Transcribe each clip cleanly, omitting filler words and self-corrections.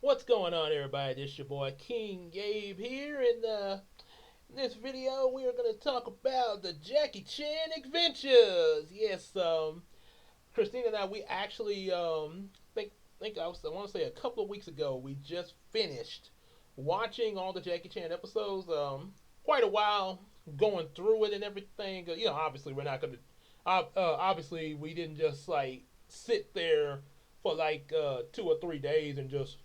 What's going on, everybody? This your boy King Gabe here, and in this video we are going to talk about the Jackie Chan adventures. Yes, Christina and I, we actually I want to say a couple of weeks ago we just finished watching all the Jackie Chan episodes. Quite a while going through it and everything. Obviously we're not going to. Obviously we didn't just like sit there for like 2 or 3 days and just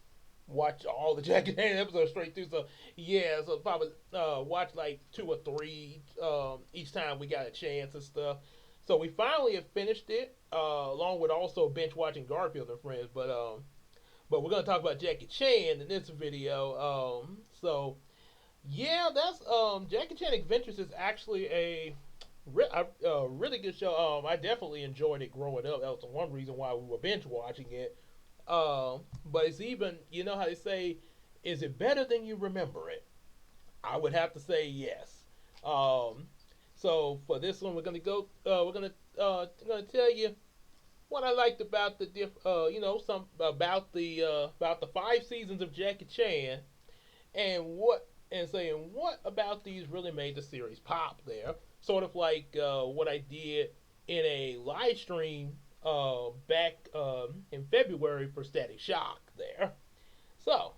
watch all the Jackie Chan episodes straight through. So yeah, so probably watch like 2 or 3 each time we got a chance and stuff. So we finally have finished it, along with also binge watching Garfield and Friends. But we're gonna talk about Jackie Chan in this video. So yeah, that's Jackie Chan Adventures is actually a really good show. I definitely enjoyed it growing up. That was one reason why we were binge watching it. But it's even, you know how they say, is it better than you remember it? I would have to say yes. Um, so for this one, we're gonna tell you what I liked about some about the 5 seasons of Jackie Chan, and saying what about these really made the series pop there. Sort of like what I did in a live stream back in February for Static Shock there. So,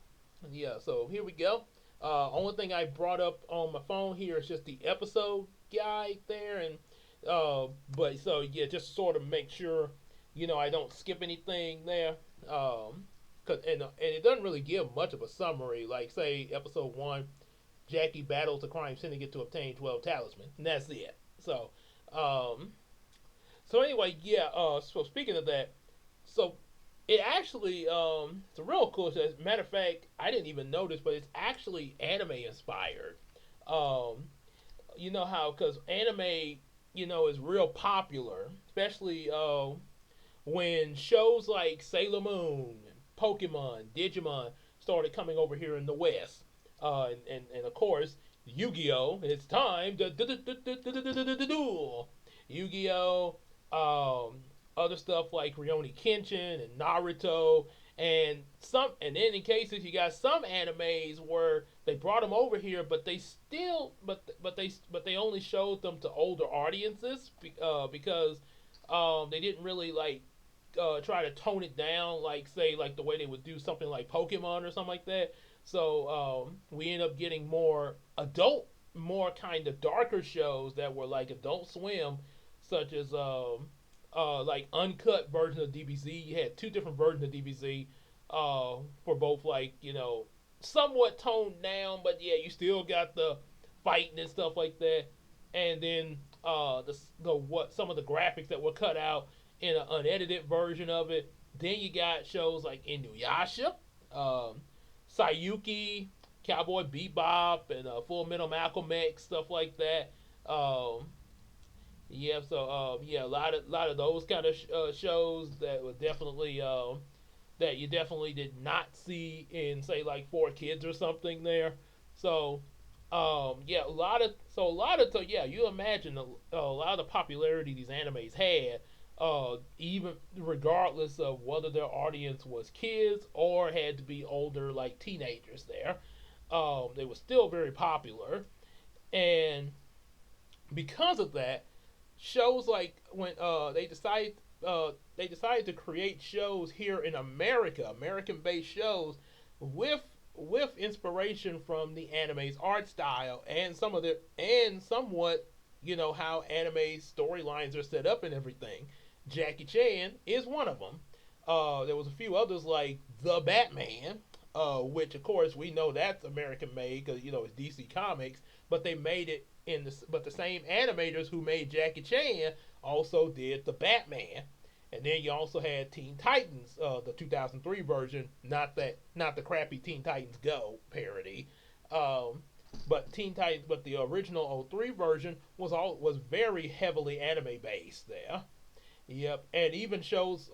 yeah, so here we go. Only thing I brought up on my phone here is just the episode guide there, and but so yeah, just sort of make sure I don't skip anything there. And it doesn't really give much of a summary. Like say episode 1, Jackie battles the crime syndicate to obtain 12 talismans, and that's it. Um, so anyway, yeah. So speaking of that, so it actually it's a real cool. As a matter of fact, I didn't even notice, but it's actually anime inspired. Um, you know how because anime is real popular, especially when shows like Sailor Moon, Pokemon, Digimon started coming over here in the West, and of course Yu-Gi-Oh! It's time to duel. Yu-Gi-Oh! Other stuff like Rurouni Kenshin and Naruto, and then in cases you got some animes where they brought them over here, but they still but they only showed them to older audiences because they didn't really like try to tone it down like say like the way they would do something like Pokemon or something like that. So we end up getting more kind of darker shows that were like Adult Swim, such as like uncut version of DBZ. You had two different versions of DBZ for both like somewhat toned down, but yeah, you still got the fighting and stuff like that. And then the what some of the graphics that were cut out in an unedited version of it. Then you got shows like Inuyasha, um, Sayuki, Cowboy Bebop, and Full Metal Malcolm X, stuff like that. Yeah, so yeah, a lot of those kind of shows that were definitely that you definitely did not see in say like 4 Kids or something there. So yeah, so yeah, you imagine a lot of the popularity these animes had, even regardless of whether their audience was kids or had to be older like teenagers there. They were still very popular, and because of that, shows like when they decided to create shows here in America, American based shows with inspiration from the anime's art style and somewhat how anime storylines are set up and everything. Jackie Chan is one of them. There was a few others like The Batman, which of course we know that's American made because it's DC Comics, but they made it but the same animators who made Jackie Chan also did the Batman. And then you also had Teen Titans, the 2003 version, not the crappy Teen Titans Go parody. Um, but the original '03 version was very heavily anime based there. Yep, and shows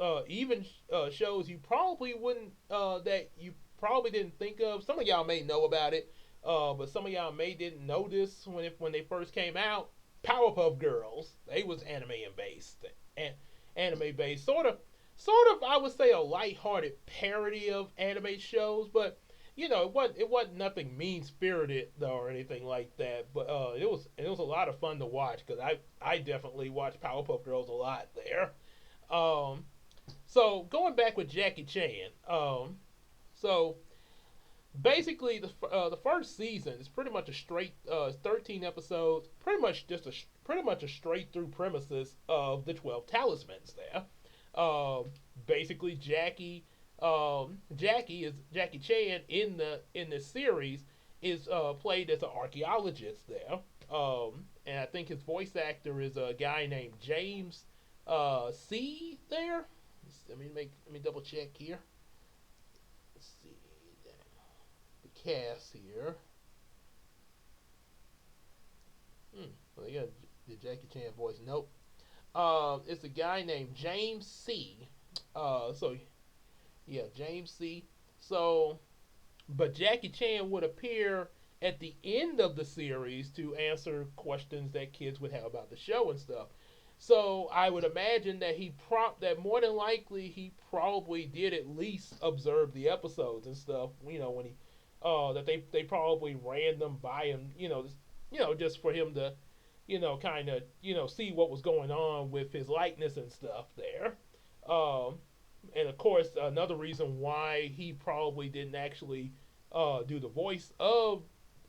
you probably wouldn't that you probably didn't think of. Some of y'all may know about it, but some of y'all may didn't know this when they first came out. Powerpuff Girls, they was anime based and anime based, sort of, I would say, a lighthearted parody of anime shows, but it wasn't nothing mean spirited though or anything like that. But it was a lot of fun to watch because I definitely watched Powerpuff Girls a lot there. Um, so going back with Jackie Chan, so basically the first season is pretty much a straight 13 episodes, pretty much a straight through premises of the 12 talismans there. Um, Basically, Jackie Chan in the series is played as an archaeologist there, and I think his voice actor is a guy named James C. There. Let me double check here. Let's see the cast here. Well, they got the Jackie Chan voice. Nope. It's a guy named James C. So yeah, James C. So, but Jackie Chan would appear at the end of the series to answer questions that kids would have about the show and stuff. So I would imagine that that more than likely he probably did at least observe the episodes and stuff. When he that they probably ran them by him. Just for him to kind of see what was going on with his likeness and stuff there. Um, and of course, another reason why he probably didn't actually do the voice of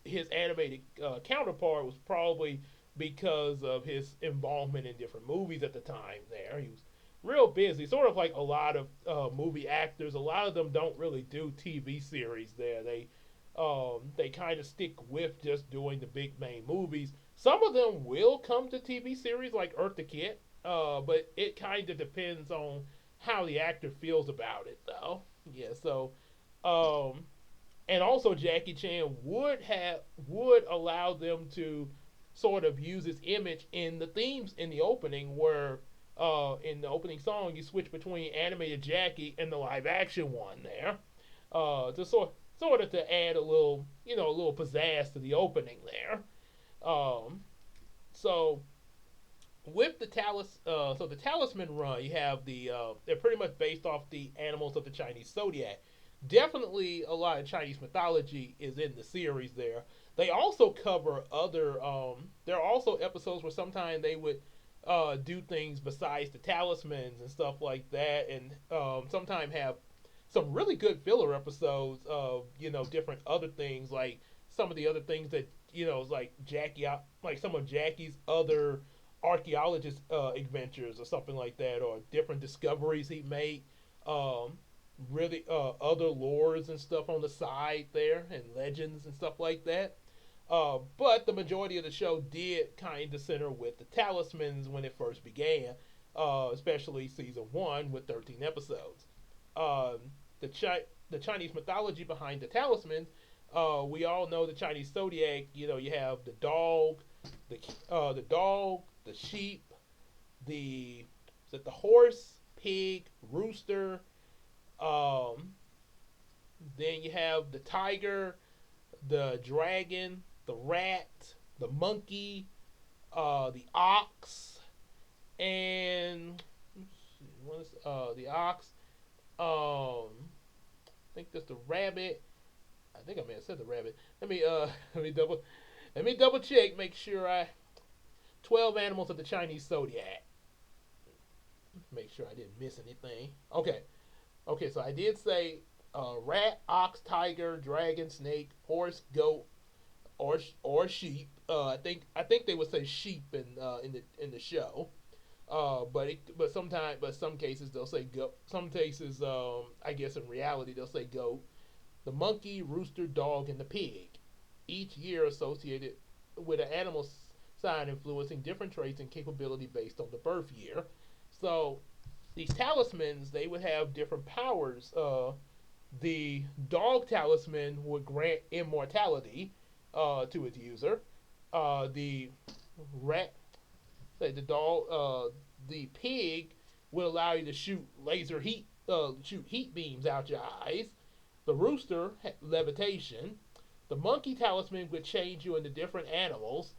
his animated counterpart was probably because of his involvement in different movies at the time. There, he was real busy, sort of like a lot of movie actors. A lot of them don't really do TV series. There, they kind of stick with just doing the big main movies. Some of them will come to TV series like Eartha Kitt, but it kind of depends on how the actor feels about it, though. Yeah, so um, and also Jackie Chan would allow them to sort of use his image in the themes in the opening, where in the opening song you switch between animated Jackie and the live action one there, to sort of to add a little pizzazz to the opening there. Um, so with the Talisman run, you have they're pretty much based off the animals of the Chinese zodiac. Definitely, a lot of Chinese mythology is in the series. There, they also cover other. There are also episodes where sometimes they would do things besides the talismans and stuff like that, and sometimes have some really good filler episodes of different other things, like some of the other things that like like some of Jackie's other archaeologist adventures or something like that, or different discoveries he made. Um, really, other lores and stuff on the side there, and legends and stuff like that. But the majority of the show did kind of center with the talismans when it first began, especially season one with 13 episodes. Um, the Chinese mythology behind the talismans. We all know the Chinese zodiac. You have the dog, the sheep, the the horse, pig, rooster. Um, then you have the tiger, the dragon, the rat, the monkey, the ox, and what is the ox? I think that's the rabbit. I think I may have said the rabbit. Let me let me double check. Make sure 12 animals of the Chinese zodiac. Make sure I didn't miss anything. Okay. So I did say rat, ox, tiger, dragon, snake, horse, goat, or sheep. I think they would say sheep in the show. But some cases they'll say goat. Some cases, I guess in reality they'll say goat. The monkey, rooster, dog, and the pig. Each year associated with an animal sign influencing different traits and capability based on the birth year. So these talismans, they would have different powers. The dog talisman would grant immortality to its user. The rat, say the dog, the pig would allow you to shoot heat beams out your eyes. The rooster, levitation. The monkey talisman would change you into different animals.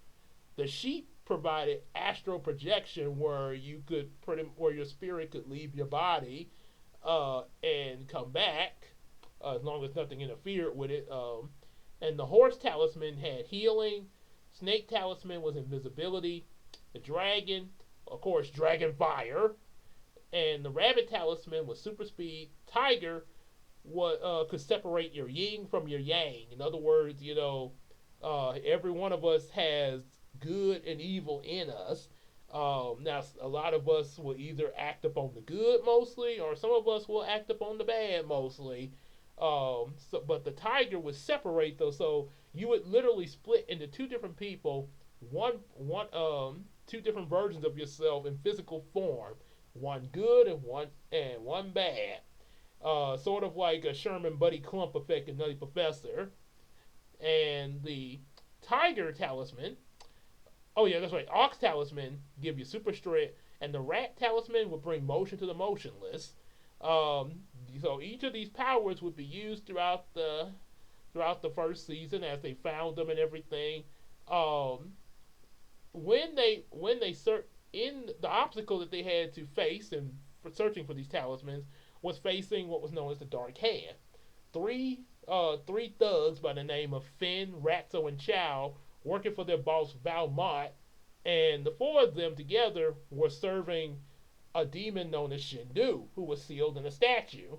The sheep provided astral projection, where your spirit could leave your body. and come back as long as nothing interfered with it. And the horse talisman had healing. Snake talisman was invisibility. The dragon, of course, dragon fire. And the rabbit talisman was super speed. Tiger could separate your yin from your yang. In other words, every one of us has good and evil in us. Now, a lot of us will either act upon the good mostly, or some of us will act upon the bad mostly. But the tiger would separate those, so you would literally split into two different people, two different versions of yourself in physical form, one good and one bad. Sort of like a Sherman Buddy Clump effect in Nutty Professor. And the Tiger Talisman, oh yeah, that's right, Ox Talisman give you super strength, and the Rat Talisman would bring motion to the motionless. So each of these powers would be used throughout the first season as they found them and everything. Um, when they in the obstacle that they had to face and for searching for these talismans was facing what was known as the Dark Hand. Three thugs by the name of Finn, Ratso, and Chow working for their boss Valmont, and the four of them together were serving a demon known as Shindu, who was sealed in a statue.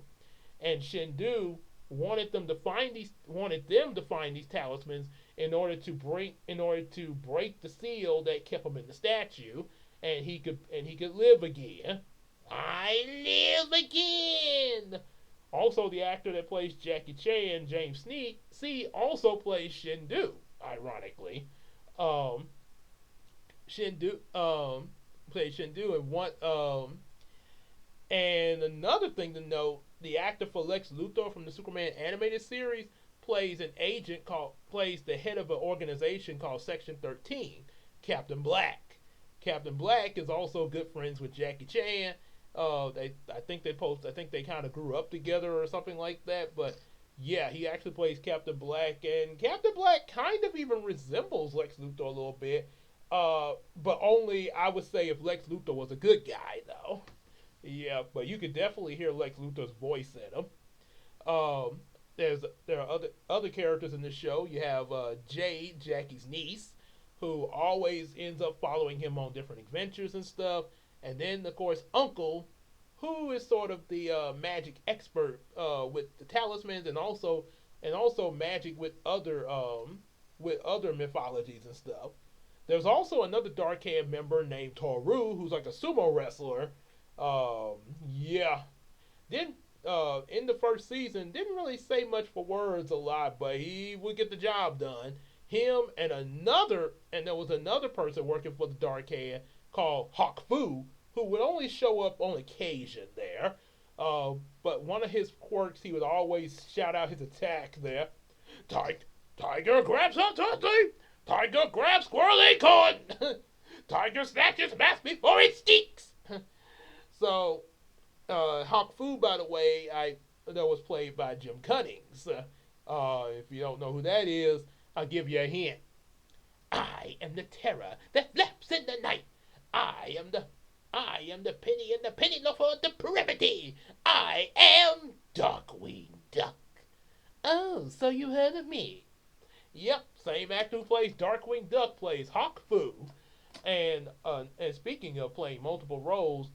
And Shindu wanted them to find these talismans in order to break the seal that kept him in the statue, and he could live again. I live again. Also, the actor that plays Jackie Chan, James C, also plays Shindu. Ironically, um, Shindu plays Shindu, and another thing to note: the actor for Lex Luthor from the Superman animated series plays the head of an organization called Section 13, Captain Black. Captain Black is also good friends with Jackie Chan. I think they kind of grew up together or something like that. But yeah, he actually plays Captain Black, and Captain Black kind of even resembles Lex Luthor a little bit. But only I would say if Lex Luthor was a good guy, though. Yeah, but you could definitely hear Lex Luthor's voice in him. Um, there are other characters in this show. You have Jade, Jackie's niece, who always ends up following him on different adventures and stuff. And then, of course, Uncle, who is sort of the magic expert with the talismans, and also magic with other mythologies and stuff. There's also another Dark Hand member named Toru, who's like a sumo wrestler. Yeah, didn't in the first season didn't really say much for words a lot, but he would get the job done. Him and there was another person working for the Dark Hand called Hawk Fu, who would only show up on occasion there. But one of his quirks, he would always shout out his attack there. Tiger grabs a turkey! Tiger grabs squirrel acorn! Tiger snatches mask before it stinks! So, Hawk Fu, by the way, that was played by Jim Cummings. If you don't know who that is, I'll give you a hint. I am the terror that flaps in the night. I am the penny and the penny for depravity. I am Darkwing Duck. Oh, so you heard of me? Yep, same actor who plays Darkwing Duck plays Hawk Fu. And speaking of playing multiple roles,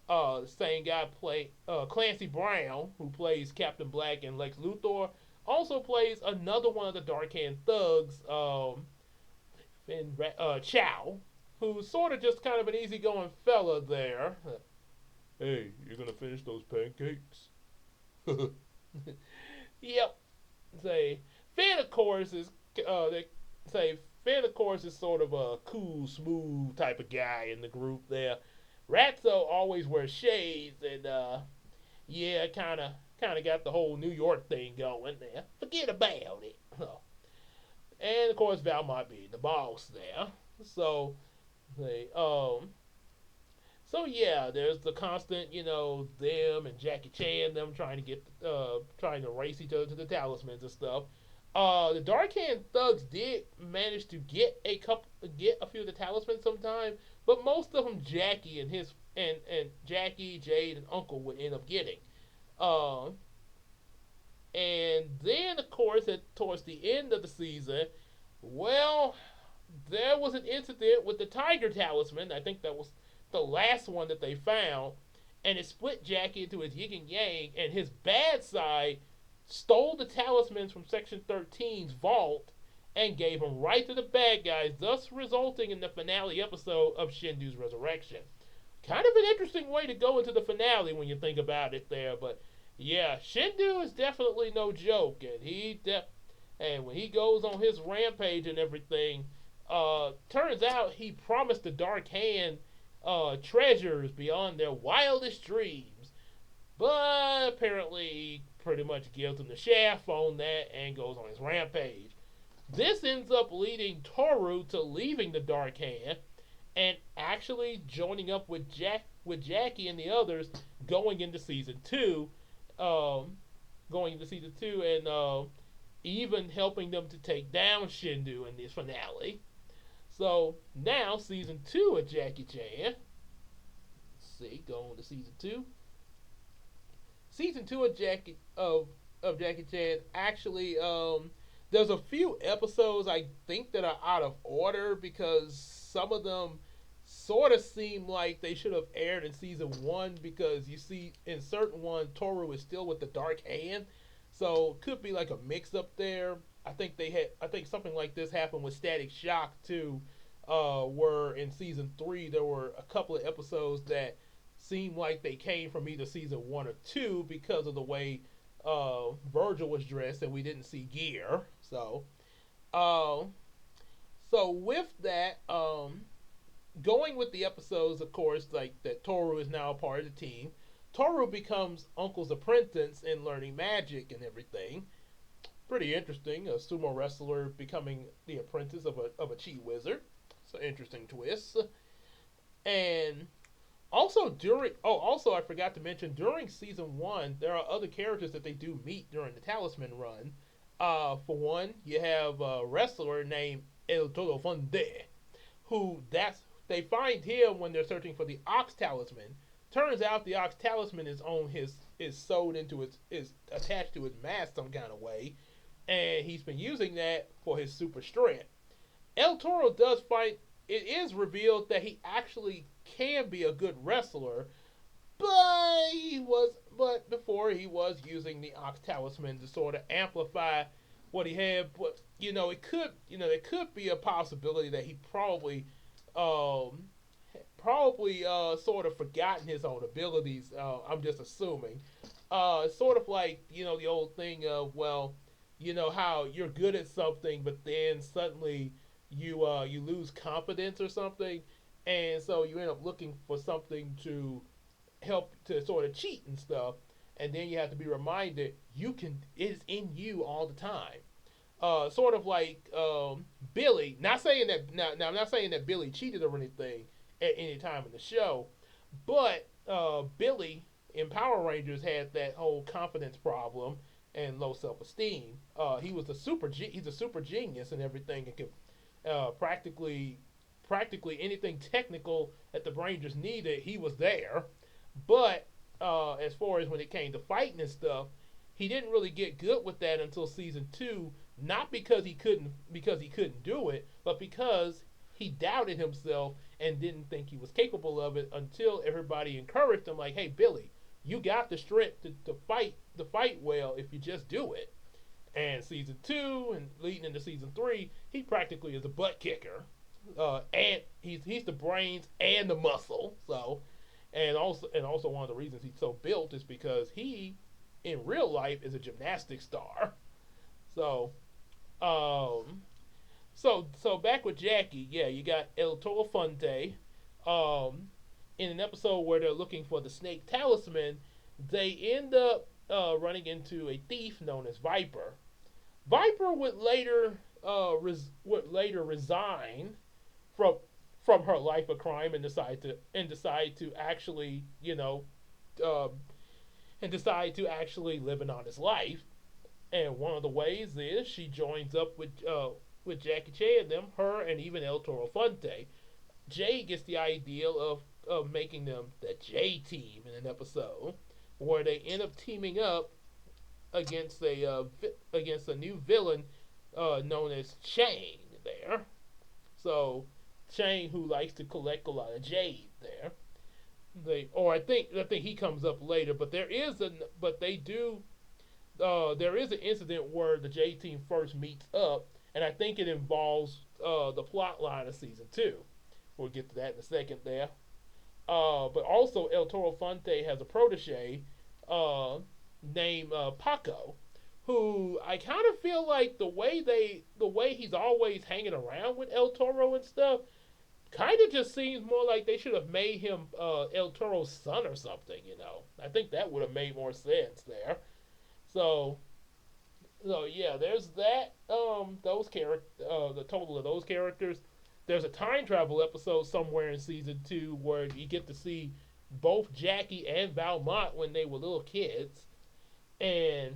the same guy played Clancy Brown, who plays Captain Black and Lex Luthor, also plays another one of the Dark Hand thugs, Chow, who's sort of just kind of an easygoing fella there. Hey, you're gonna finish those pancakes? Yep. Say Finn, of course, is sort of a cool, smooth type of guy in the group there. Ratso always wears shades, and yeah, kind of got the whole New York thing going there. Forget about it. And of course, Valmont being the boss there. So they so yeah, there's the constant, them and Jackie Chan, them trying to race each other to the talismans and stuff. The Dark Hand thugs did manage to get a few of the talismans sometime, but most of them Jackie and Jackie, Jade, and Uncle would end up getting. Um, and then, of course, towards the end of the season, well, there was an incident with the Tiger Talisman. I think that was the last one that they found, and it split Jackie into his yin and yang. And his bad side stole the talismans from Section 13's vault and gave them right to the bad guys, thus resulting in the finale episode of Shindu's resurrection. Kind of an interesting way to go into the finale when you think about it there, but yeah, Shindu is definitely no joke, and and when he goes on his rampage and everything, turns out he promised the Dark Hand treasures beyond their wildest dreams, but apparently he pretty much gives him the shaft on that and goes on his rampage. This ends up leading Toru to leaving the Dark Hand and actually joining up with Jackie and the others going into season 2, um, and even helping them to take down Shindu in this finale. So now season 2 of Jackie Chan. Let's see, going to season 2. Season 2 of Jackie Chan actually there's a few episodes I think that are out of order because some of them sort of seem like they should have aired in season 1 because you see in certain one Toru is still with the Dark Hand, so it could be like a mix up there. I think something like this happened with Static Shock too, where in season 3 there were a couple of episodes that seemed like they came from either season 1 or 2 because of the way Virgil was dressed and we didn't see gear. Uh, so with that, going with the episodes, of course, like that Toru is now a part of the team. Toru becomes Uncle's apprentice in learning magic and everything. Pretty interesting. A sumo wrestler becoming the apprentice of a chi wizard. It's an interesting twist. And also I forgot to mention during season 1 there are other characters that they do meet during the Talisman run. For one, you have a wrestler named El Todo Fonde, who that's they find him when they're searching for the Ox Talisman. Turns out the Ox Talisman is sewed into his is attached to his mask some kind of way, and he's been using that for his super strength. El Toro does find it is revealed that he actually can be a good wrestler, but before he was using the Ox Talisman to sort of amplify what he had. But it could be a possibility that he um, sort of forgotten his own abilities. I'm just assuming. Sort of like the old thing of, well, how you're good at something, but then suddenly you lose confidence or something, and so you end up looking for something to help to sort of cheat and stuff, and then you have to be reminded it is in you all the time. Sort of like Billy. Not saying that now. I'm not saying that Billy cheated or anything at any time in the show, but Billy in Power Rangers had that whole confidence problem and low self esteem. He's a super genius and everything, and could practically anything technical that the Rangers needed, he was there. But as far as when it came to fighting and stuff, he didn't really get good with that until season 2. Not because he couldn't do it, but because he doubted himself and didn't think he was capable of it until everybody encouraged him, like, "Hey, Billy, you got the strength to fight well if you just do it." And season 2 and leading into season 3, he practically is a butt kicker, and he's the brains and the muscle. So, and also one of the reasons he's so built is because he, in real life, is a gymnastics star. So, um, so back with Jackie, yeah, you got El Toro Fonte. Um, in an episode where they're looking for the snake talisman, they end up running into a thief known as Viper. Viper would later resign from her life of crime and decide to actually uh, live an honest life. And one of the ways is she joins up with Jackie Chan and them, her and even El Toro Fonte. Jay gets the idea of making them the J Team in an episode where they end up teaming up against a new villain known as Chain there. So Chain, who likes to collect a lot of jade there. I think he comes up later, but there is an incident where the J Team first meets up, and I think it involves the plot line of season two. We'll get to that in a second there. But also El Toro Fonte has a protege uh, named Paco, who I kind of feel like the way he's always hanging around with El Toro and stuff, kind of just seems more like they should have made him El Toro's son or something. I think that would have made more sense there. So yeah, there's that. The total of those characters. There's a time travel episode somewhere in season two where you get to see both Jackie and Valmont when they were little kids, and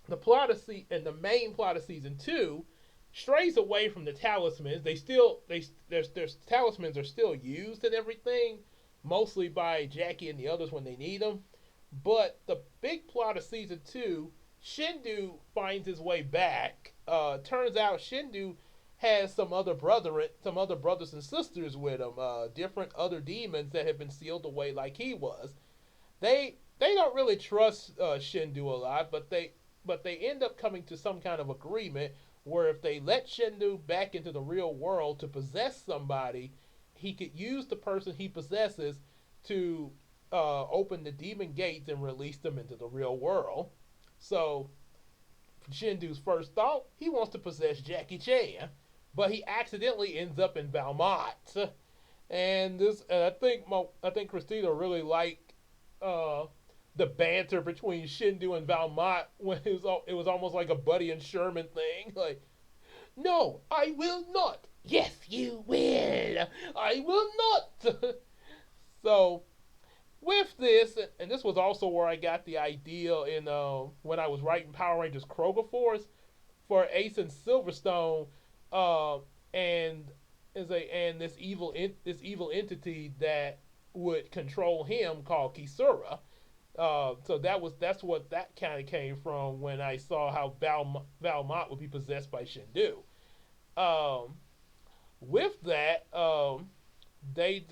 the main plot of season two strays away from the talismans. Their talismans are still used and everything, mostly by Jackie and the others when they need them. But the big plot of season two, Shindu finds his way back. Turns out Shindu has some other brothers and sisters with him, different other demons that have been sealed away like he was. They don't really trust Shindu a lot, but they end up coming to some kind of agreement where if they let Shindu back into the real world to possess somebody, he could use the person he possesses to open the demon gates and release them into the real world. So Shindu's first thought, he wants to possess Jackie Chan, but he accidentally ends up in Valmont. And I think Christina really liked uh, the banter between Shindu and Valmont when it was almost like a Buddy and Sherman thing. Like, no, I will not. Yes, you will. I will not. So with this, and this was also where I got the idea in when I was writing Power Rangers Kroger Force for Ace and Silverstone, uh, and this evil entity that would control him called Kisura. That's what that kind of came from when I saw how Valmont would be possessed by Shindu. Um, with that, they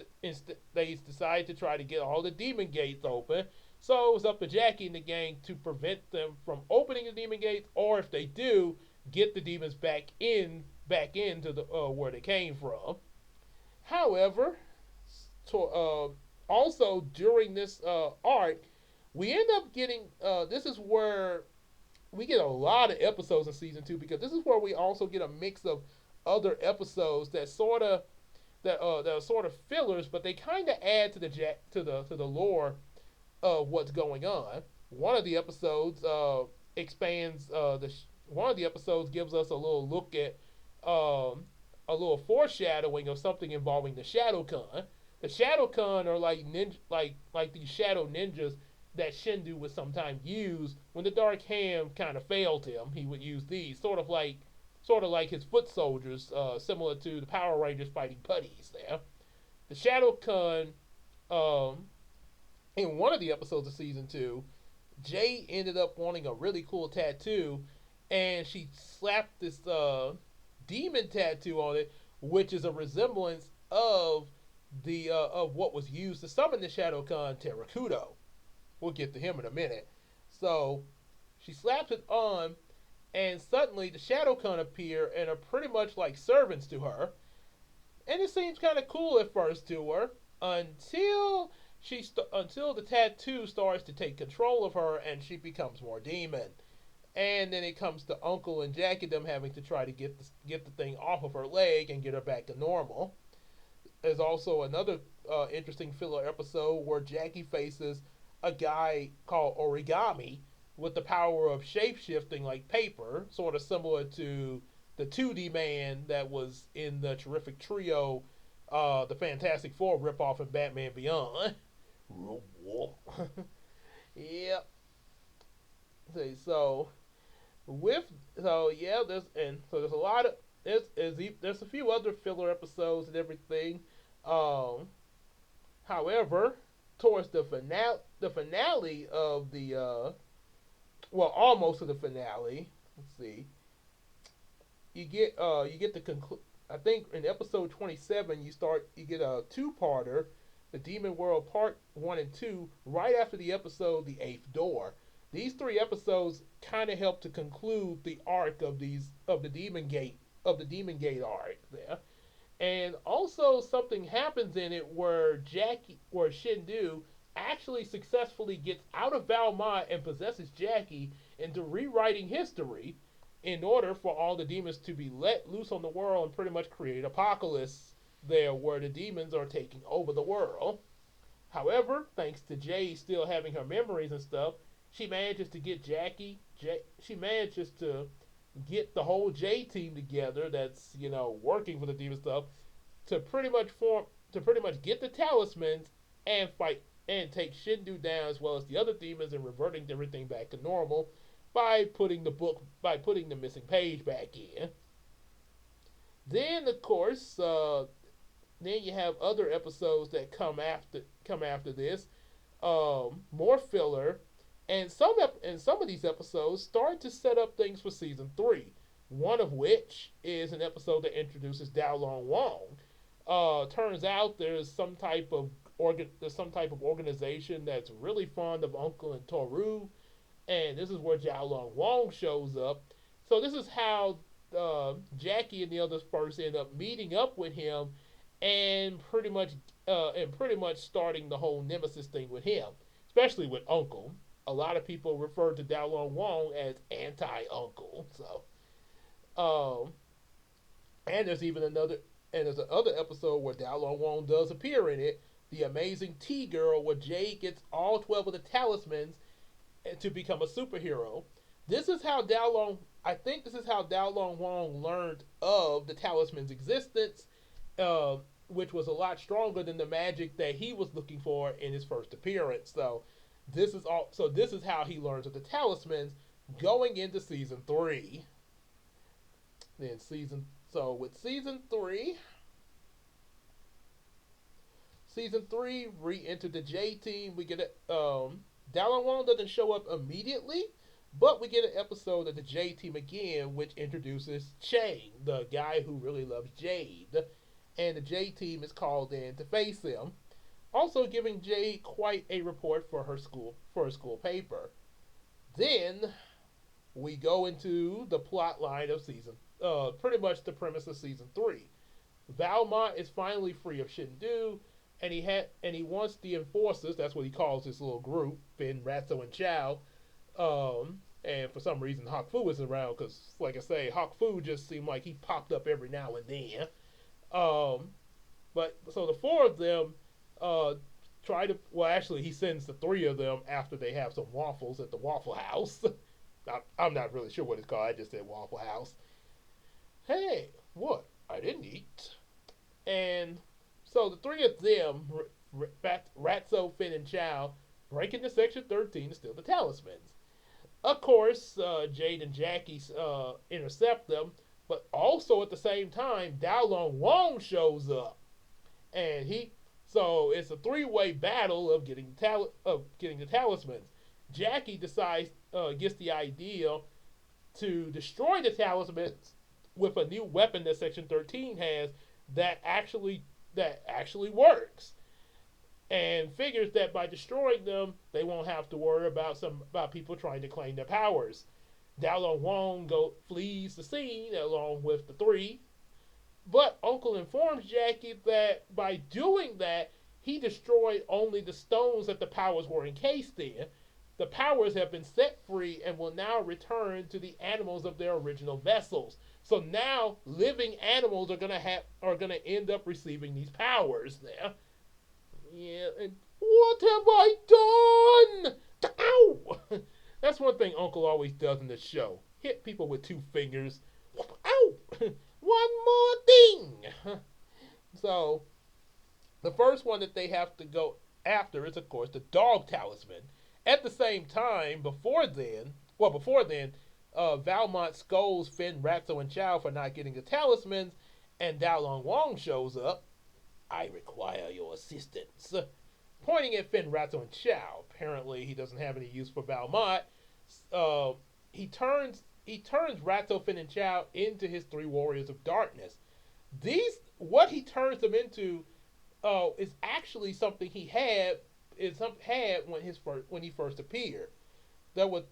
decided to try to get all the demon gates open. So it was up to Jackie and the gang to prevent them from opening the demon gates, or if they do, get the demons back into the where they came from. However, also during this arc, we end up getting. This is where we get a lot of episodes in season two because this is where we also get a mix of other episodes that are sort of fillers, but they kind of add to the lore of what's going on. One of the episodes expands one of the episodes gives us a little look at a little foreshadowing of something involving the Shadowcon. The Shadowcon are like like these shadow ninjas that Shindu would sometimes use when the Dark Hand kind of failed him. He would use these sort of like his foot soldiers, similar to the Power Rangers fighting putties there. The Shadowcon, um, in one of the episodes of season two, Jay ended up wanting a really cool tattoo, and she slapped this demon tattoo on it, which is a resemblance of what was used to summon the Shadowcon Terrakudo. We'll get to him in a minute. So she slaps it on, and suddenly the Shadowcon appear and are pretty much like servants to her. And it seems kind of cool at first to her until the tattoo starts to take control of her and she becomes more demon. And then it comes to Uncle and Jackie them having to try to get the thing off of her leg and get her back to normal. There's also another interesting filler episode where Jackie faces a guy called Origami with the power of shapeshifting like paper, sort of similar to the 2D man that was in the Terrific Trio, the Fantastic Four ripoff in Batman Beyond. Yep. So with so yeah, there's a lot of there's a few other filler episodes and everything. Um, However, towards the finale, the finale of the well, almost to the finale. Let's see. You get the conclude. I think in episode 27 you get a two-parter, the Demon World Part 1 and 2, right after the episode The Eighth Door. These three episodes kind of help to conclude the arc of the Demon Gate arc there. And also something happens in it where Shindu actually successfully gets out of Valmont and possesses Jackie into rewriting history in order for all the demons to be let loose on the world and pretty much create apocalypse there where the demons are taking over the world. However, thanks to Jade still having her memories and stuff, she manages to get she manages to get the whole J team together that's, working for the demon stuff to pretty much get the talismans and fight and take Shindu down as well as the other demons and reverting everything back to normal by putting the missing page back in. Then of course, then you have other episodes that come after this, more filler, and some of these episodes start to set up things for season three. One of which is an episode that introduces Dao Long Wong. Turns out there's some type of organization that's really fond of Uncle and Toru, and this is where Jiao Long Wong shows up. So this is how Jackie and the others first end up meeting up with him, and pretty much starting the whole nemesis thing with him, especially with Uncle. A lot of people refer to Dao Long Wong as anti-Uncle. Um, and there's another episode where Dao Long Wong does appear in it, the Amazing Tea Girl, where Jade gets all 12 of the talismans to become a superhero. This is how Dao Long. I think this is how Dao Long Wong learned of the talisman's existence, which was a lot stronger than the magic that he was looking for in his first appearance. So this is all. So this is how he learns of the talismans going into season three. Then with season three re-entered the J team. We get Dallin Wong doesn't show up immediately, but we get an episode of the J team again, which introduces Chang, the guy who really loves Jade, and the J team is called in to face him, also giving Jade quite a report for her school paper. Then we go into the plot line of pretty much the premise of season three. Valmont is finally free of Shindu, and he wants the enforcers. That's what he calls his little group: Finn, Ratso, and Chow. And for some reason, Hawk Fu isn't around because, like I say, Hawk Fu just seemed like he popped up every now and then. But so the four of them try to. Well, actually, he sends the three of them after they have some waffles at the Waffle House. I'm not really sure what it's called. I just said Waffle House. Hey, what? I didn't eat. And so the three of them, Ratso, Finn, and Chow, break into Section 13 to steal the talismans. Of course, Jade and Jackie intercept them, but also at the same time, Dao Long Wong shows up, and so it's a three-way battle of getting the talismans. Jackie gets the idea to destroy the talismans with a new weapon that Section 13 has that actually works, and figures that by destroying them, they won't have to worry about people trying to claim their powers. Dao Long Wong flees the scene along with the three, but Uncle informs Jackie that by doing that, he destroyed only the stones that the powers were encased in. The powers have been set free and will now return to the animals of their original vessels. So now living animals are gonna end up receiving these powers there. Yeah, and what have I done? Ow! That's one thing Uncle always does in the show. Hit people with two fingers. Ow! One more thing. So the first one that they have to go after is, of course, the dog talisman. At the same time, before then, Valmont scolds Finn, Ratso, and Chow for not getting the talismans, and Dao Long Wong shows up. I require your assistance. pointing at Finn, Ratto, and Chow. Apparently, he doesn't have any use for Valmont. Uh, he turns Ratto, Finn, and Chow into his three warriors of darkness. These what he turns them into is actually something he had when he first appeared. There were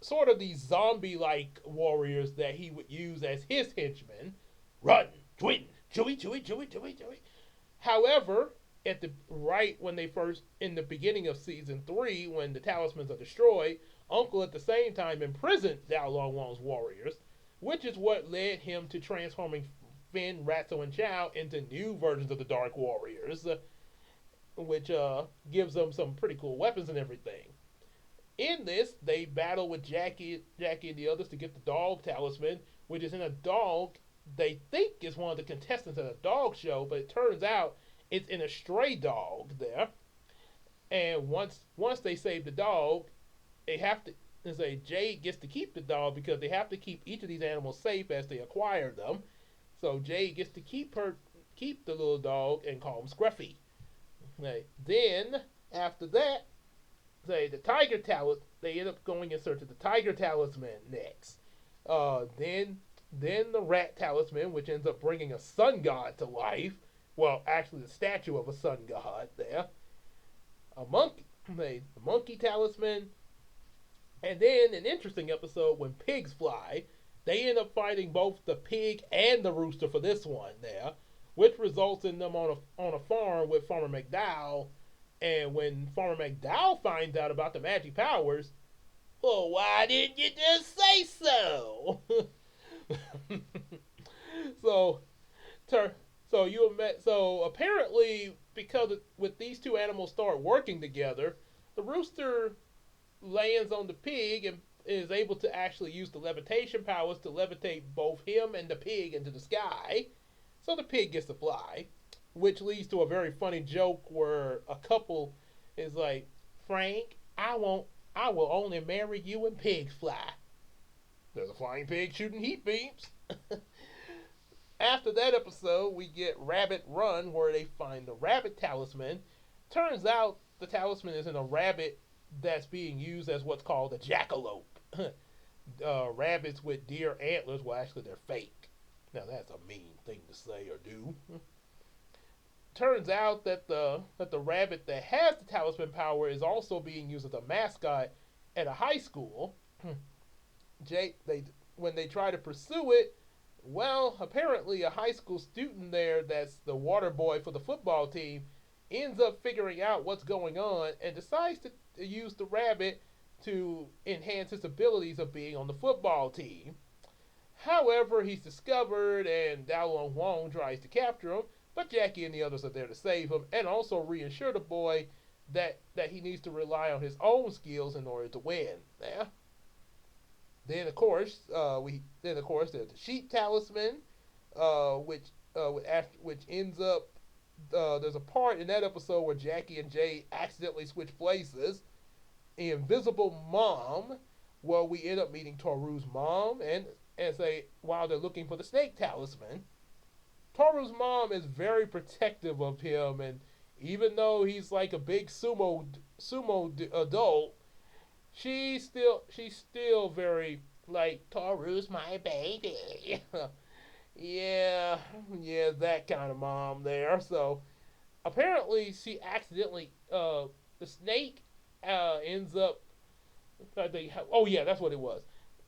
sort of these zombie like warriors that he would use as his henchmen. Run, twin, chewy, chewy, chewy, chewy, chewy. However, at the right when they first in the beginning of season 3, when the talismans are destroyed, Uncle at the same time imprisoned Dao Long Wang's warriors, which is what led him to transforming Finn, Ratso, and Chow into new versions of the Dark Warriors, which gives them some pretty cool weapons and everything. In this, they battle with Jackie and the others to get the dog talisman, which is in a dog they think is one of the contestants at a dog show, but it turns out it's in a stray dog there. And once they save the dog, they have to say Jade gets to keep the dog because they have to keep each of these animals safe as they acquire them. So Jade gets to keep the little dog and call him Scruffy. Okay. Then after that, say the tiger talisman, they end up going in search of the tiger talisman next. Then the rat talisman, which ends up bringing a sun god to life. Well, actually, the statue of a sun god there. A monkey, the monkey talisman, and then an interesting episode when pigs fly. They end up fighting both the pig and the rooster for this one there, which results in them on a farm with Farmer McDowell. And when Farmer McDowell finds out about the magic powers, well, why didn't you just say so? so, so apparently because with these two animals start working together, the rooster lands on the pig and is able to actually use the levitation powers to levitate both him and the pig into the sky. So the pig gets to fly, which leads to a very funny joke where a couple is like, Frank, I will only marry you when pigs fly. There's a flying pig shooting heat beams. After that episode, we get Rabbit Run, where they find the rabbit talisman. Turns out the talisman is in a rabbit that's being used as what's called a jackalope. Rabbits with deer antlers, well, actually, they're fake. Now, that's a mean thing to say or do. Turns out that the rabbit that has the talisman power is also being used as a mascot at a high school. When they try to pursue it, well, apparently a high school student there that's the water boy for the football team ends up figuring out what's going on and decides to use the rabbit to enhance his abilities of being on the football team. However, he's discovered and Dao Long Wong tries to capture him, but Jackie and the others are there to save him and also reassure the boy that he needs to rely on his own skills in order to win. Yeah. Then of course, there's the sheep talisman, which ends up there's a part in that episode where Jackie and Jay accidentally switch places. Invisible Mom, well, we end up meeting Toru's mom, and say while they're looking for the snake talisman, Toru's mom is very protective of him, and even though he's like a big sumo adult, she's still very like Toru's my baby. yeah, yeah, that kind of mom there. So apparently, she accidentally the snake ends up. Oh yeah, that's what it was.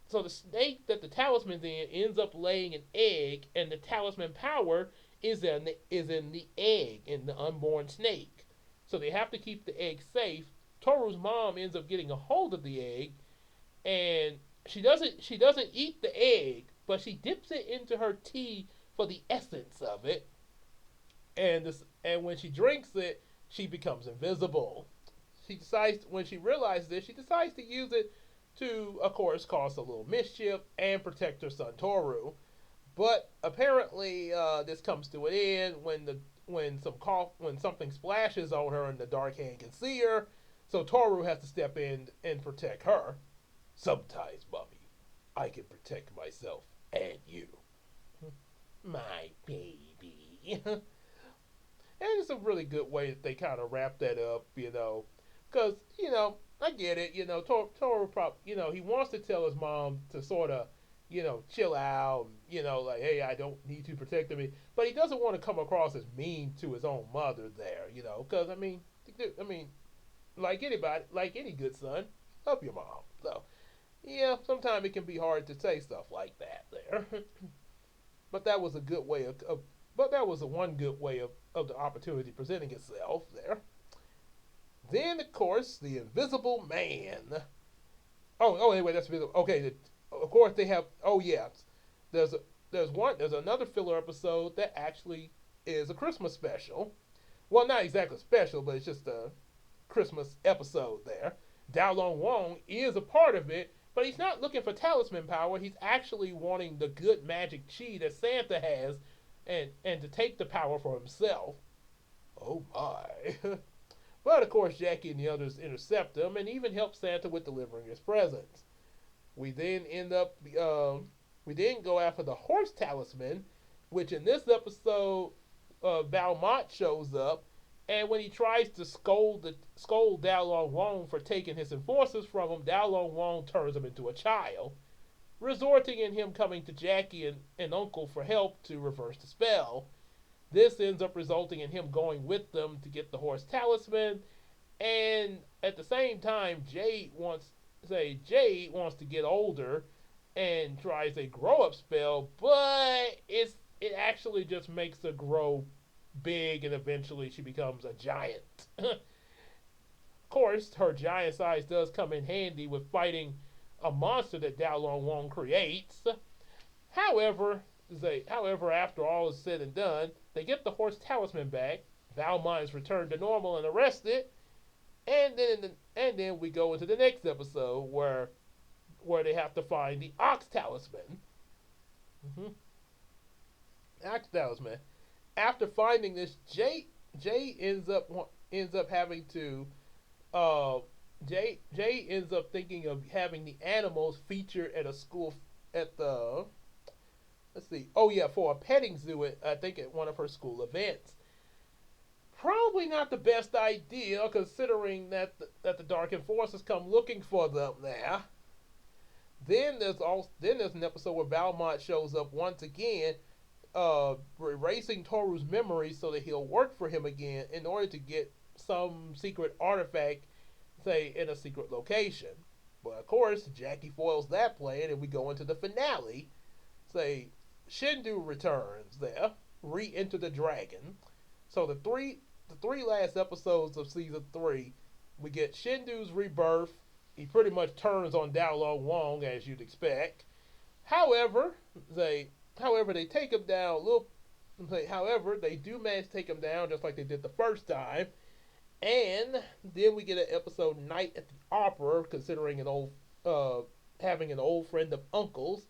So the snake that the talisman's in ends up laying an egg, and the talisman power is in the egg in the unborn snake. So they have to keep the egg safe. Toru's mom ends up getting a hold of the egg, and she doesn't eat the egg, but she dips it into her tea for the essence of it, and when she drinks it, she becomes invisible. She decides when she realizes this, she decides to use it to, of course, cause a little mischief and protect her son Toru. But apparently, this comes to an end when something splashes on her and the dark hand can see her. So Toru has to step in and protect her. Sometimes, mommy, I can protect myself and you, my baby. And it's a really good way that they kind of wrap that up, because I get it. Toru probably, he wants to tell his mom to sort of, chill out. Like, hey, I don't need to protect me, but he doesn't want to come across as mean to his own mother there. Because I mean, like anybody, like any good son, love your mom. So yeah, sometimes it can be hard to say stuff like that there. But that was a good way but that was a one good way of the opportunity presenting itself there. Then of course the Invisible Man. Anyway, that's visible. Okay, of course they have. Oh yeah, there's a, there's another filler episode that actually is a Christmas special. Well, not exactly special, but it's just a Christmas episode there. Dao Long Wong is a part of it, but he's not looking for talisman power. He's actually wanting the good magic chi that Santa has, and to take the power for himself. Oh my! But of course, Jackie and the others intercept him and even help Santa with delivering his presents. We then end up, we then go after the horse talisman, which in this episode, Valmont shows up, and when he tries to scold Dao Long Wong for taking his enforcers from him, Dao Long Wong turns him into a child, resulting in him coming to Jackie and Uncle for help to reverse the spell. This ends up resulting in him going with them to get the horse talisman, and at the same time, Jade wants to get older and tries a grow up spell, but it actually just makes her grow big, and eventually she becomes a giant. Of course, her giant size does come in handy with fighting a monster that Dao Long Wong creates. However, after all is said and done, they get the horse talisman back. Valmont is returned to normal and arrested, and then we go into the next episode where they have to find the ox talisman. Mm-hmm. Ox talisman. After finding this, Jay ends up having to Jay ends up thinking of having the animals featured at a school at the let's see. Oh yeah, for a petting zoo I think at one of her school events. Probably not the best idea considering that the Dark Enforcers come looking for them there. Then there's an episode where Valmont shows up once again, erasing Toru's memories so that he'll work for him again in order to get some secret artifact, say in a secret location. But of course, Jackie foils that plan, and we go into the finale. Say Shindu returns there, re-enter the dragon. So the three last episodes of season 3, we get Shindu's rebirth. He pretty much turns on Dao Long Wong as you'd expect. However, they take him down a little. However, they do manage to take him down just like they did the first time. And then we get an episode Night at the Opera, considering having an old friend of Uncle's,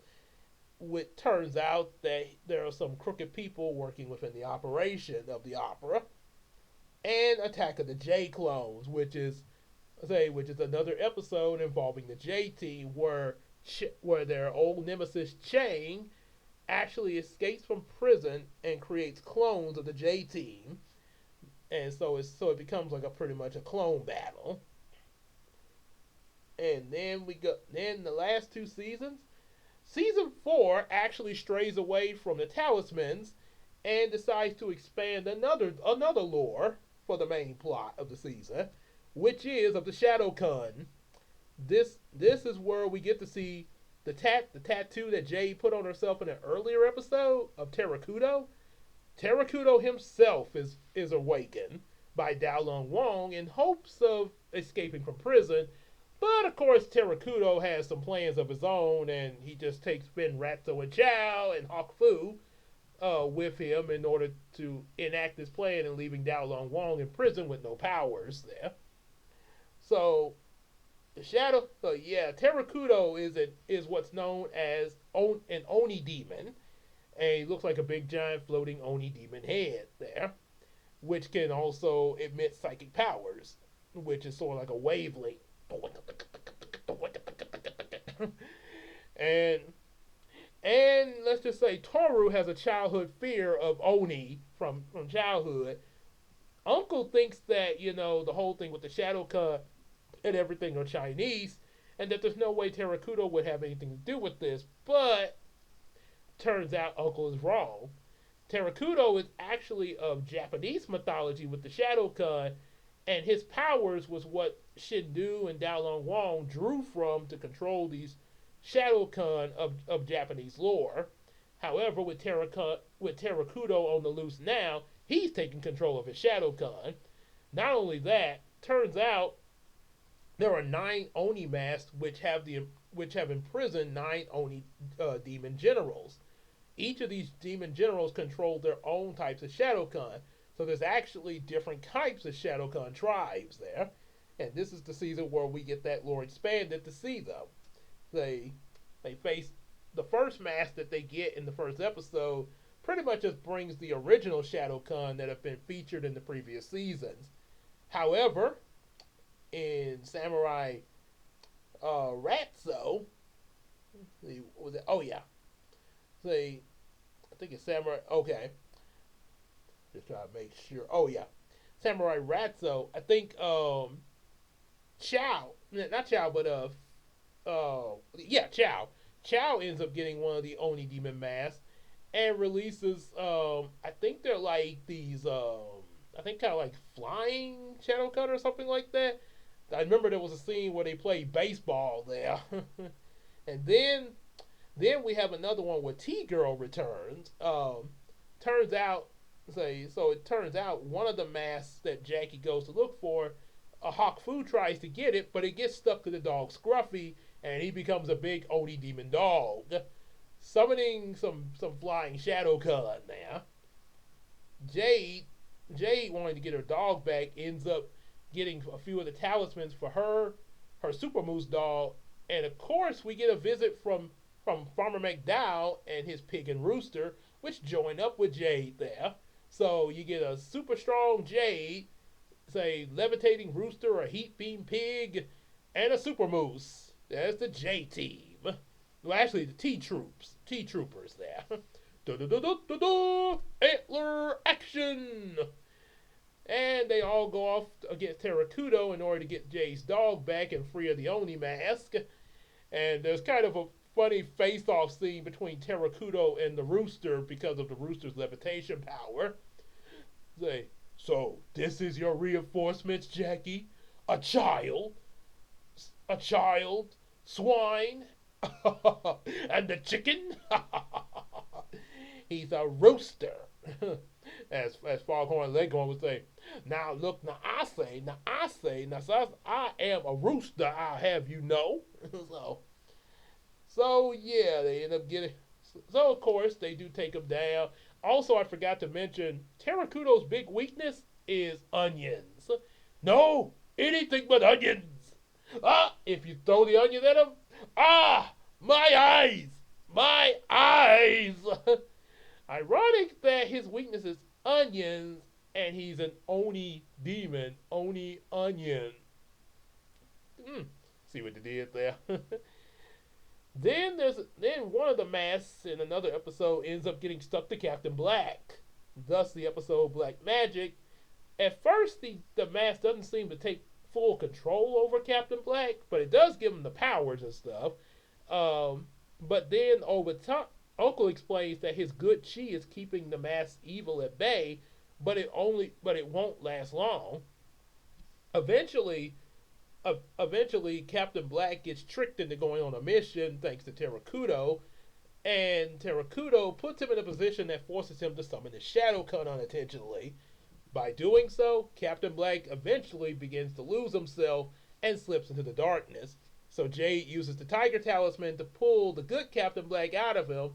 which turns out that there are some crooked people working within the operation of the opera, and Attack of the J Clones, which is another episode involving the J Team, where their old nemesis Chang actually escapes from prison and creates clones of the J Team, and so it becomes like a pretty much a clone battle. And then the last two seasons. Season 4 actually strays away from the talismans and decides to expand another lore for the main plot of the season, which is of the Shadow Kun. This is where we get to see the tattoo that Jade put on herself in an earlier episode of Terrakudo. Terrakudo himself is awakened by Dao Long Wong in hopes of escaping from prison. But of course, Terrakudo has some plans of his own, and he just takes Ben Ratzo and Chow and Hawk Fu with him in order to enact his plan and leaving Dao Long Wong in prison with no powers there. So Terrakudo is what's known as an Oni demon, and he looks like a big giant floating Oni demon head there, which can also emit psychic powers, which is sort of like a wavelength. and and let's just say Toru has a childhood fear of Oni from childhood, Uncle thinks that, the whole thing with the Shadow Cut and everything are Chinese, and that there's no way Terakudo would have anything to do with this. But turns out Uncle is wrong. Terakudo is actually of Japanese mythology with the Shadow Cut, and his powers was what Shindu and Daolong Wong drew from to control these Shadow Kun of Japanese lore. However, with Terakudo on the loose now, he's taking control of his Shadow Kun. Not only that, turns out there are 9 Oni masks which have imprisoned 9 Oni demon generals. Each of these demon generals control their own types of Shadowkun. So there's actually different types of Shadowkun tribes there. And this is the season where we get that lore expanded to see them. They they face the first mask that they get in the first episode pretty much just brings the original Shadowkun that have been featured in the previous seasons. However, in Samurai Ratso, was it? Oh yeah, say I think it's Samurai. Okay, just trying to make sure. Oh yeah, Samurai Ratso. I think Chow, not Chow, but yeah, Chow. Chow ends up getting one of the Oni Demon masks and releases. I think they're like these. I think kind of like flying Shadow Cut or something like that. I remember there was a scene where they played baseball there, and then we have another one where T Girl returns. Turns out, it turns out one of the masks that Jackie goes to look for, a Hawk Fu tries to get it, but it gets stuck to the dog Scruffy, and he becomes a big Oni demon dog, summoning some flying Shadow Kun there. Jade Jade wanting to get her dog back ends up getting a few of the talismans for her Super Moose dog, and of course we get a visit from Farmer McDowell and his pig and rooster, which join up with Jade there. So you get a super strong Jade, say levitating rooster, a heat beam pig, and a super moose. That's the J team. Well, actually, the T troopers there. Antler action! And they all go off against Terrakudo in order to get Jay's dog back and free of the Oni mask. And there's kind of a funny face-off scene between Terrakudo and the rooster because of the rooster's levitation power. Say, so this is your reinforcements, Jackie? A child? A child? Swine? And the chicken? He's a rooster. As Foghorn Leghorn would say, now look, now I say, now since I am a rooster, I'll have you know. so, so yeah, they end up getting. So of course they do take him down. Also, I forgot to mention Terrakudo's big weakness is onions. No, anything but onions. Ah, if you throw the onion at him, ah, my eyes, my eyes. Ironic that his weakness is onions and he's an Oni demon, Oni onion. See what they did there. Then one of the masks in another episode ends up getting stuck to Captain Black. Thus the episode Black Magic. At first the mask doesn't seem to take full control over Captain Black, but it does give him the powers and stuff. But then over time, Uncle explains that his good chi is keeping the mask's evil at bay, but it won't last long. Eventually, eventually Captain Black gets tricked into going on a mission thanks to Terrakudo, and Terrakudo puts him in a position that forces him to summon his Shadowkun unintentionally. By doing so, Captain Black eventually begins to lose himself and slips into the darkness. So Jade uses the Tiger Talisman to pull the good Captain Black out of him,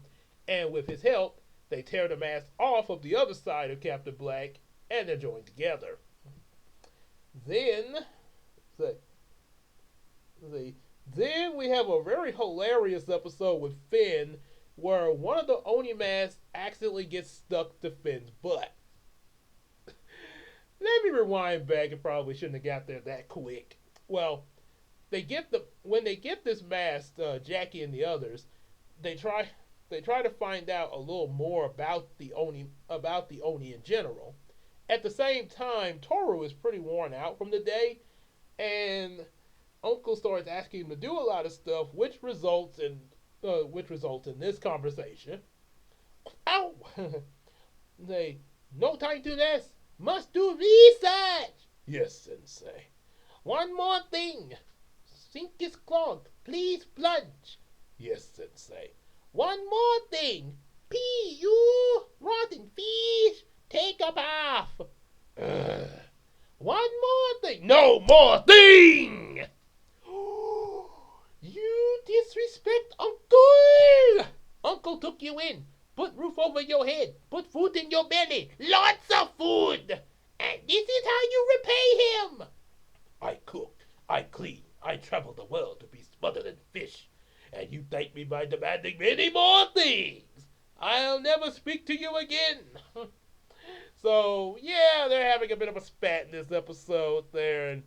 and with his help, they tear the mask off of the other side of Captain Black, and they're joined together. Then, then we have a very hilarious episode with Finn, where one of the Oni masks accidentally gets stuck to Finn's butt. Let me rewind back. It probably shouldn't have got there that quick. Well, when they get this mask, Jackie and the others, they try to find out a little more about the Oni in general, At the same time, Toru is pretty worn out from the day, and Uncle starts asking him to do a lot of stuff, which results in this conversation. Ow! They, no time to rest. Must do research. Yes, Sensei. One more thing. Sink is clogged. Please plunge. Yes, Sensei. One more thing. Pee, you rotten fish. Take a bath. Ugh. One more thing. No more thing. You disrespect Uncle. Uncle took you in. Put roof over your head. Put food in your belly. Lots of food. And this is how you repay him. I cook. I clean. I travel the world to be smothered in fish. And you thank me by demanding many more things. I'll never speak to you again. So, yeah, they're having a bit of a spat in this episode there. And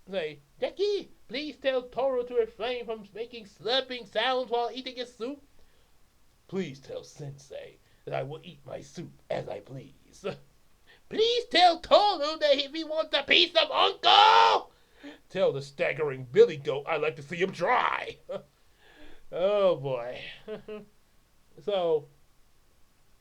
say, Jackie, please tell Toru to refrain from making slurping sounds while eating his soup. Please tell Sensei that I will eat my soup as I please. Please tell Toru that if he wants a piece of Uncle, tell the staggering Billy Goat I'd like to see him try. Oh boy. so,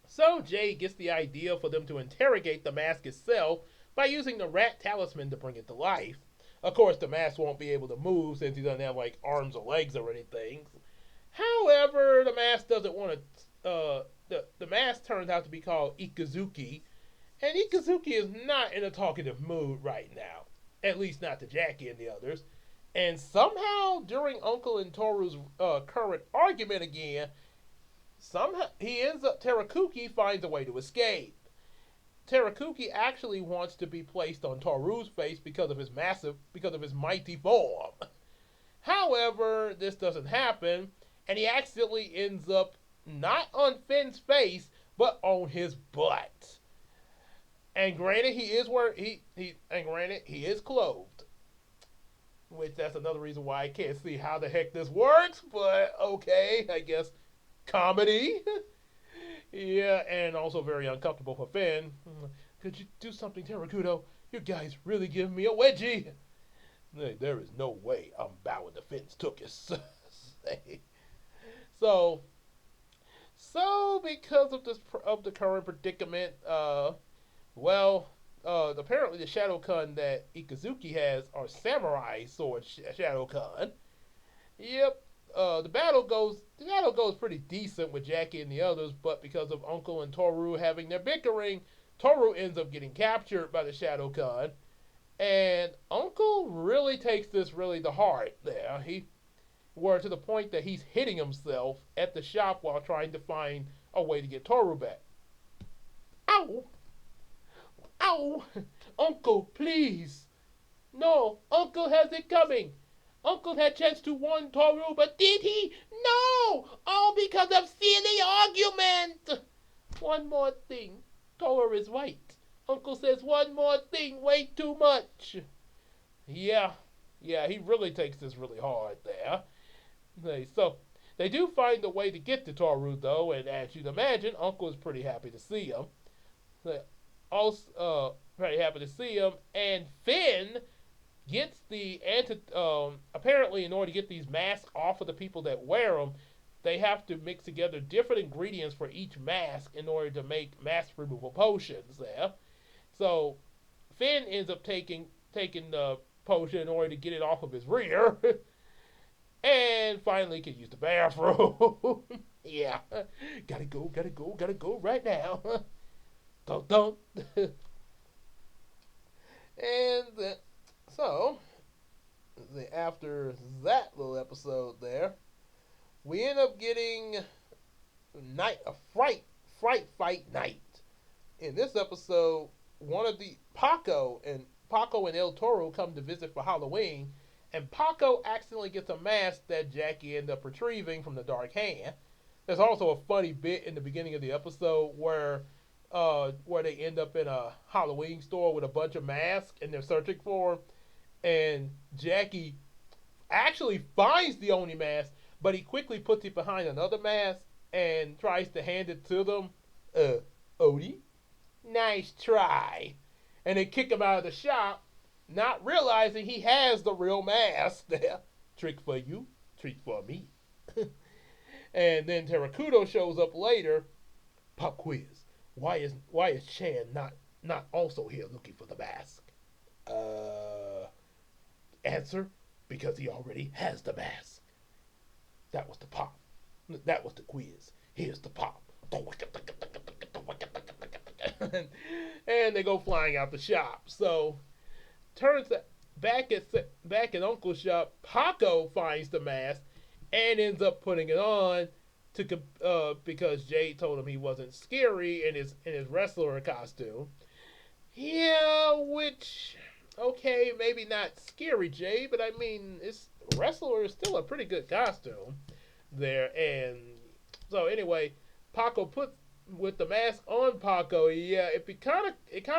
so Jay gets the idea for them to interrogate the mask itself by using the rat talisman to bring it to life. Of course, the mask won't be able to move since he doesn't have like arms or legs or anything. However, the mask doesn't want to. The mask turns out to be called Ikazuki, and Ikazuki is not in a talkative mood right now. At least not to Jackie and the others. And somehow, during Uncle and Toru's current argument again, somehow he ends up. Terakuki finds a way to escape. Terakuki actually wants to be placed on Toru's face because of his mighty form. However, this doesn't happen, and he accidentally ends up not on Finn's face, but on his butt. And granted, he is clothed, which that's another reason why I can't see how the heck this works. But okay, I guess comedy. Yeah, and also very uncomfortable for Finn. Could you do something, Terakudo? You guys really give me a wedgie. There is no way I'm bowing to Finn's tuchus. so, because of the current predicament, apparently the Shadowkan that Ikazuki has are samurai sword Shadowkan. Yep. The battle goes pretty decent with Jackie and the others, but because of Uncle and Toru having their bickering, Toru ends up getting captured by the Shadowkan, and Uncle really takes this really to heart. There, to the point that he's hitting himself at the shop while trying to find a way to get Toru back. Ow! Ow! Uncle, please! No, Uncle has it coming! Uncle had chance to warn Toru, but did he? No! All because of silly argument! One more thing. Toru is right. Uncle says one more thing way too much. Yeah, he really takes this really hard there. So, they do find a way to get to Toru, though, and as you'd imagine, Uncle is pretty happy to see him. Very happy to see him, and Finn gets apparently in order to get these masks off of the people that wear them, they have to mix together different ingredients for each mask in order to make mask removal potions there. So Finn ends up taking the potion in order to get it off of his rear. And finally can use the bathroom. Yeah. Gotta go right now. Don't. And so, after that little episode there, we end up getting a fright fight night. In this episode, one of the Paco and El Toro come to visit for Halloween, and Paco accidentally gets a mask that Jackie ends up retrieving from the Dark Hand. There's also a funny bit in the beginning of the episode where they end up in a Halloween store with a bunch of masks and they're searching for them, and Jackie actually finds the Oni mask, but he quickly puts it behind another mask and tries to hand it to them. Oni? Nice try. And they kick him out of the shop, not realizing he has the real mask there. Trick for you, trick for me. And then Terrakudo shows up later. Pop quiz. Why is Chan not also here looking for the mask? Uh Answer, because he already has the mask. That was the pop. That was the quiz. Here's the pop. And they go flying out the shop. So turns out back at Uncle's shop, Paco finds the mask and ends up putting it on because Jade told him he wasn't scary in his wrestler costume. Yeah, which okay, maybe not scary Jade, but I mean, it's wrestler is still a pretty good costume there. And so anyway, Paco put with the mask on Paco. Yeah, it kind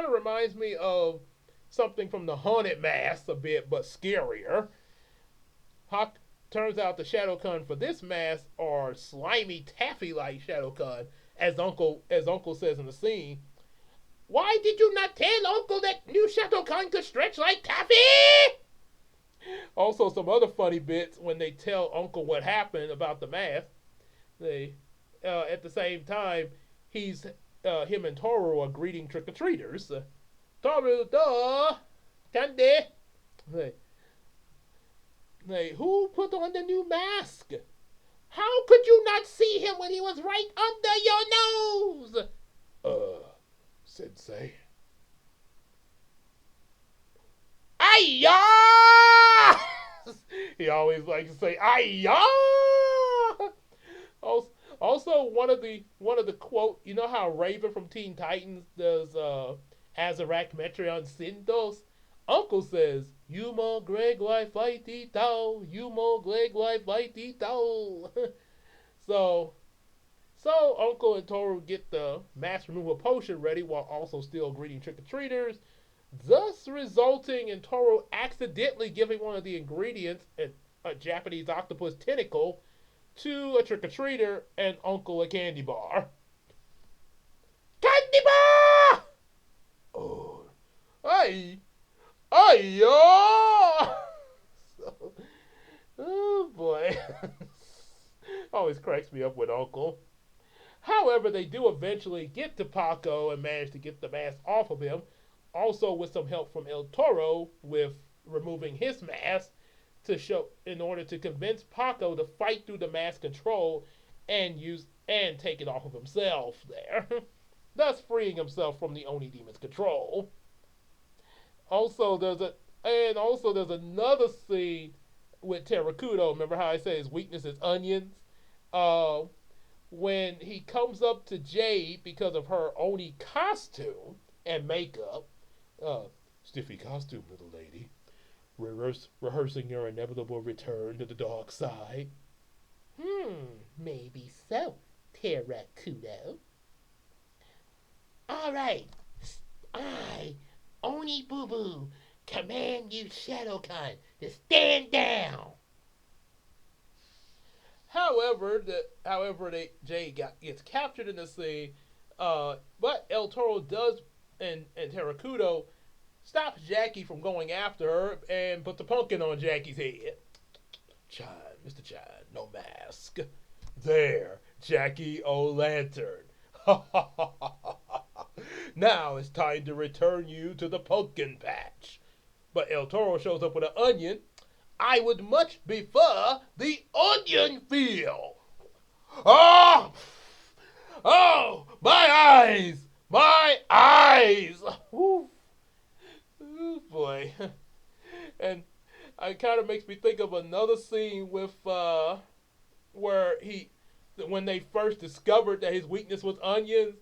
of reminds me of something from the Haunted Mask a bit, but scarier. Hawk turns out the Shadowcon for this mask are slimy taffy like Shadowcon, as Uncle says in the scene. Why did you not tell Uncle that new Shadowcon could stretch like taffy? Also, some other funny bits when they tell Uncle what happened about the mask. They, at the same time, him and Toru are greeting trick or treaters. Toru, candy. Hey, who put on the new mask? How could you not see him when he was right under your nose? Sensei. Ayah! He always likes to say ayah. Also, one of the quote. You know how Raven from Teen Titans does Azarac Metreon Syndos? Uncle says, "Yumo Greg Life Fight Tao, Yumo Greg Life Fight Tao." So Uncle and Toru get the mask removal potion ready while also still greeting trick or treaters, thus resulting in Toru accidentally giving one of the ingredients, a Japanese octopus tentacle, to a trick or treater and Uncle a candy bar. Candy bar! Oh, yo! Oh boy. Always cracks me up with Uncle. However, they do eventually get to Paco and manage to get the mask off of him, also with some help from El Toro with removing his mask in order to convince Paco to fight through the mask control and take it off of himself there, thus freeing himself from the Oni Demon's control. Also, there's another scene with Terrakudo. Remember how I say his weakness is onions? When he comes up to Jade because of her Oni costume and makeup. Stiffy costume, little lady. Rehearsing your inevitable return to the dark side. Maybe so, Terrakudo. Alright, I, Oni Boo Boo, command you Shadowcon to stand down. However, Jade gets captured in the scene, but El Toro does and Terrakudo stops Jackie from going after her and puts a pumpkin on Jackie's head. Chan, Mr. Chan, no mask. There, Jackie O'Lantern. Now it's time to return you to the pumpkin patch. But El Toro shows up with an onion. I would much prefer the onion feel. Oh! Oh! My eyes! My eyes! Ooh. Oh boy. And it kind of makes me think of another scene with when they first discovered that his weakness was onions,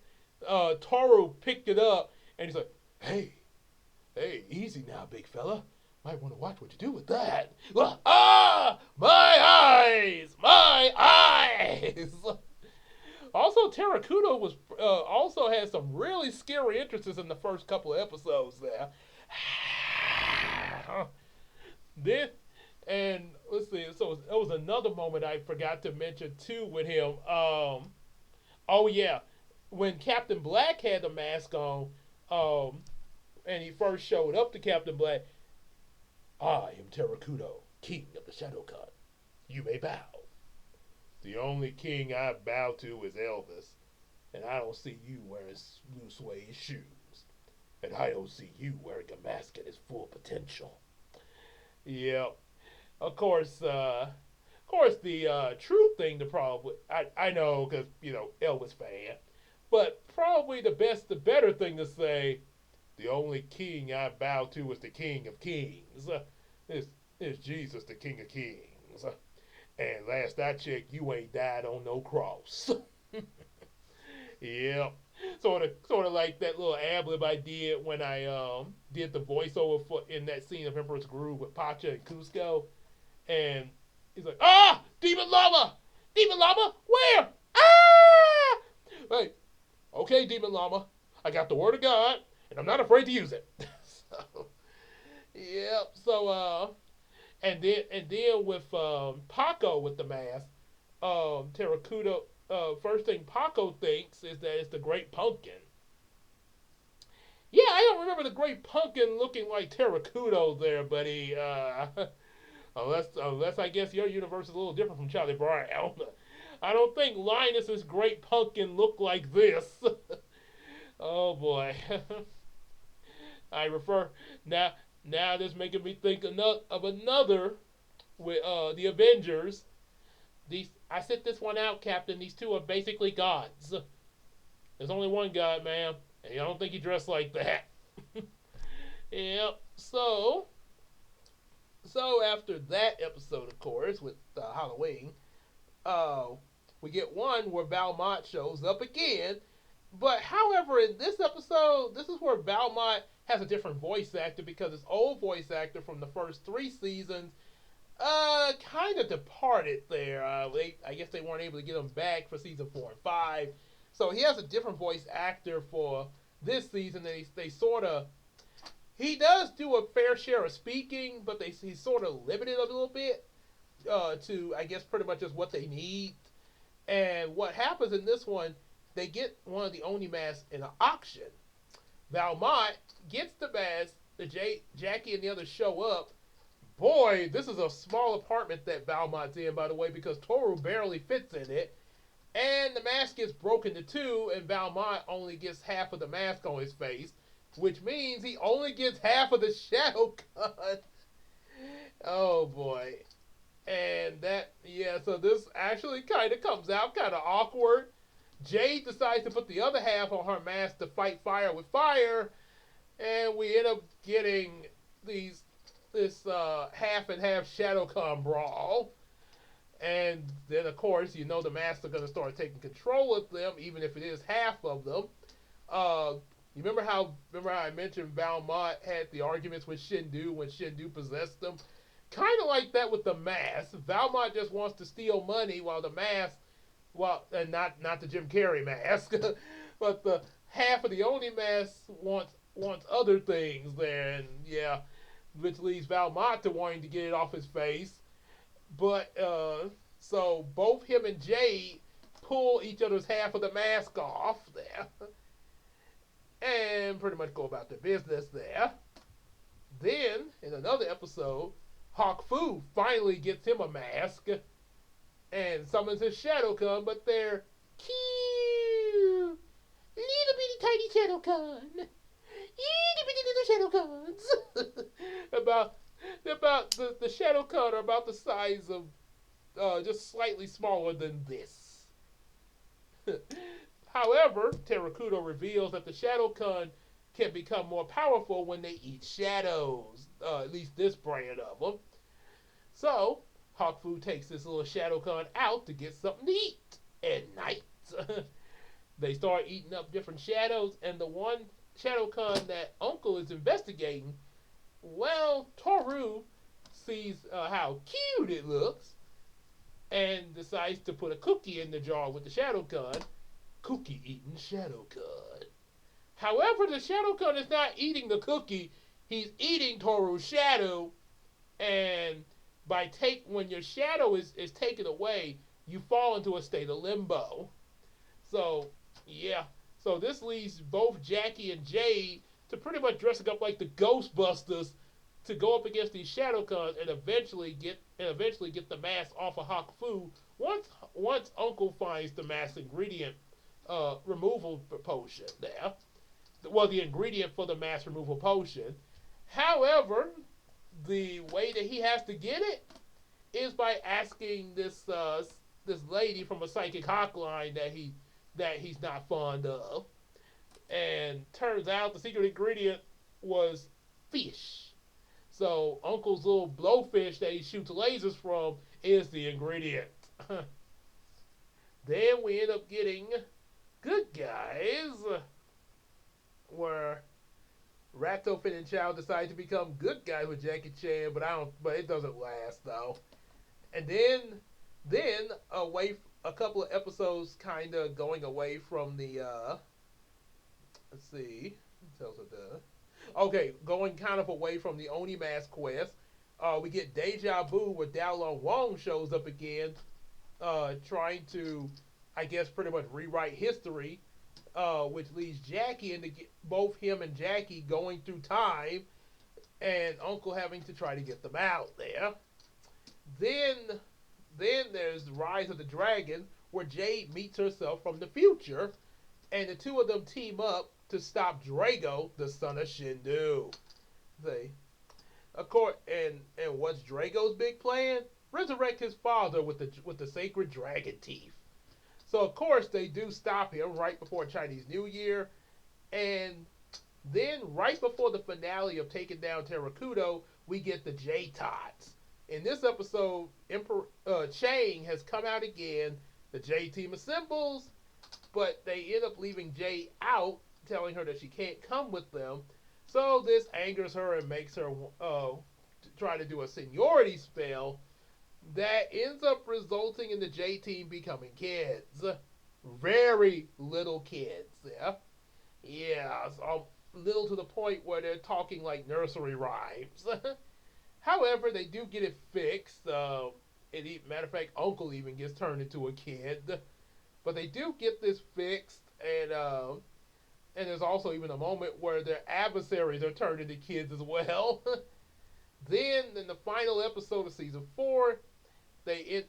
Toru picked it up and he's like, hey, easy now, big fella. Might want to watch what you do with that. Ah! My eyes! My eyes! Also, Terrakudo also had some really scary entrances in the first couple of episodes there. Then, and let's see, so there was another moment I forgot to mention too with him. Oh yeah, when Captain Black had the mask on, um, and he first showed up to Captain Black, I am Terrakudo, king of the Shadowcut. You may bow. The only king I bow to is Elvis, and I don't see you wearing blue suede shoes, and I don't see you wearing a mask at its full potential. Yeah, of course, the true thing to probably I know because Elvis fan, but probably the better thing to say, the only king I bow to is the King of Kings. It's, it's Jesus, the King of Kings. And last I checked, you ain't died on no cross. Yeah, sort of like that little ad lib I did when I did the voiceover for in that scene of Emperor's Groove with Pacha and Cusco, and he's like, Demon Llama, Demon Llama, where? Ah, hey, okay, Demon Llama, I got the word of God, and I'm not afraid to use it. So, yeah, and then with Paco with the mask, Terracuda. First thing Paco thinks is that it's the Great Pumpkin. Yeah, I don't remember the Great Pumpkin looking like Terracudo there, buddy. Unless I guess your universe is a little different from Charlie Brown. I don't think Linus's Great Pumpkin looked like this. Oh boy. I refer now. Now this making me think of another with the Avengers. These I set this one out, Captain. These two are basically gods. There's only one god, man, and I don't think he dressed like that. Yep. So after that episode, of course, with Halloween, uh, we get one where Valmont shows up again. But however, in this episode, this is where Valmont has a different voice actor because his old voice actor from the first three seasons kind of departed there. I guess they weren't able to get him back for season 4 and 5. So he has a different voice actor for this season. They sort of he does do a fair share of speaking, but he's sort of limited a little bit to I guess pretty much just what they need. And what happens in this one, they get one of the Oni masks in an auction. Valmont gets the mask. Jackie and the others show up. Boy, this is a small apartment that Valmont's in, by the way, because Toru barely fits in it. And the mask gets broken to two, and Valmont only gets half of the mask on his face, which means he only gets half of the shadow cut. Oh boy. And so this actually kind of comes out kind of awkward. Jade decides to put the other half on her mask to fight fire with fire, and we end up getting this half and half ShadowCon brawl. And then, of course, the masks are going to start taking control of them, even if it is half of them. You remember how I mentioned Valmont had the arguments with Shindu when Shindu possessed them? Kind of like that with the mask. Valmont just wants to steal money while the mask, and not the Jim Carrey mask, but the half of the Oni mask wants other things there, and yeah, which leads Valmont to wanting to get it off his face. But so both him and Jade pull each other's half of the mask off there, and pretty much go about their business there. Then in another episode, Hawk Fu finally gets him a mask and summons his Shadowcon, but they're cute, little bitty tiny Shadowcon, itty bitty little Shadowcons. about the Shadowcon are about the size of just slightly smaller than this. However, Terrakudo reveals that the Shadowcon can become more powerful when they eat shadows. At least this brand of them. So, Hawkfu takes this little Shadowcon out to get something to eat at night. They start eating up different shadows, and the one Shadowcon that Uncle is investigating, well, Toru sees how cute it looks and decides to put a cookie in the jar with the Shadowcon. Cookie eating Shadowcon. However, the Shadowcon is not eating the cookie, he's eating Toru's shadow, and when your shadow is taken away, you fall into a state of limbo. So, yeah, So this leads both Jackie and Jade to pretty much dressing up like the Ghostbusters to go up against these Shadowcons and eventually get the mask off of Hakufu once Uncle finds the mask ingredient removal potion there. Well, the ingredient for the mask removal potion. However, the way that he has to get it is by asking this lady from a psychic hotline that he's not fond of. And turns out the secret ingredient was fish. So Uncle's little blowfish that he shoots lasers from is the ingredient. Then we end up getting Good Guys, where Rato, Finn, and Chow decide to become good guys with Jackie Chan, but it doesn't last though. And then away a couple of episodes, kind of going away from the let's see, tells it the okay, going kind of away from the Oni Mask quest. We get Deja Vu where Dao Wong shows up again, trying to, I guess, pretty much rewrite history, which leads Jackie into both him and Jackie going through time, and Uncle having to try to get them out there. Then, then there's Rise of the Dragon, where Jade meets herself from the future, and the two of them team up to stop Drago, the son of Shindu. They, of course, and what's Drago's big plan? Resurrect his father with the sacred dragon teeth. So of course they do stop him right before Chinese New Year, and then right before the finale of taking down Terrakudo, we get the J Tots. In this episode, Emperor Chang has come out again. The J Team assembles, but they end up leaving Jay out, telling her that she can't come with them. So this angers her and makes her try to do a seniority spell that ends up resulting in the J Team becoming kids. Very little kids. Yeah, so little to the point where they're talking like nursery rhymes. However, they do get it fixed. Matter of fact, Uncle even gets turned into a kid. But they do get this fixed, and there's also even a moment where their adversaries are turned into kids as well. Then, in the final episode of season 4, they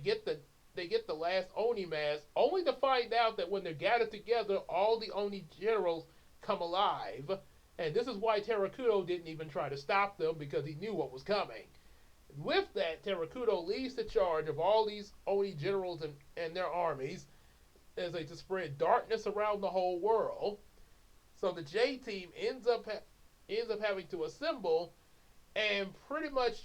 get the last Oni mask, only to find out that when they're gathered together, all the Oni generals come alive. And this is why Terrakudo didn't even try to stop them, because he knew what was coming. With that, Terrakudo leads the charge of all these Oni generals and their armies as they just spread darkness around the whole world. So the J Team ends up having to assemble and pretty much